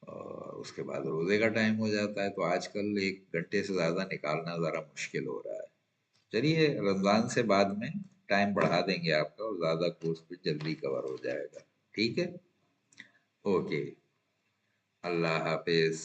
और उसके बाद रोजे का टाइम हो जाता है, तो आजकल 1 घंटे से ज्यादा निकालना जरा मुश्किल हो रहा है। चलिए, रमजान से बाद में टाइम बढ़ा देंगे आपका, और ज्यादा कोर्स भी जल्दी कवर हो जाएगा। ठीक है। ओके। अल्लाह हाफिज।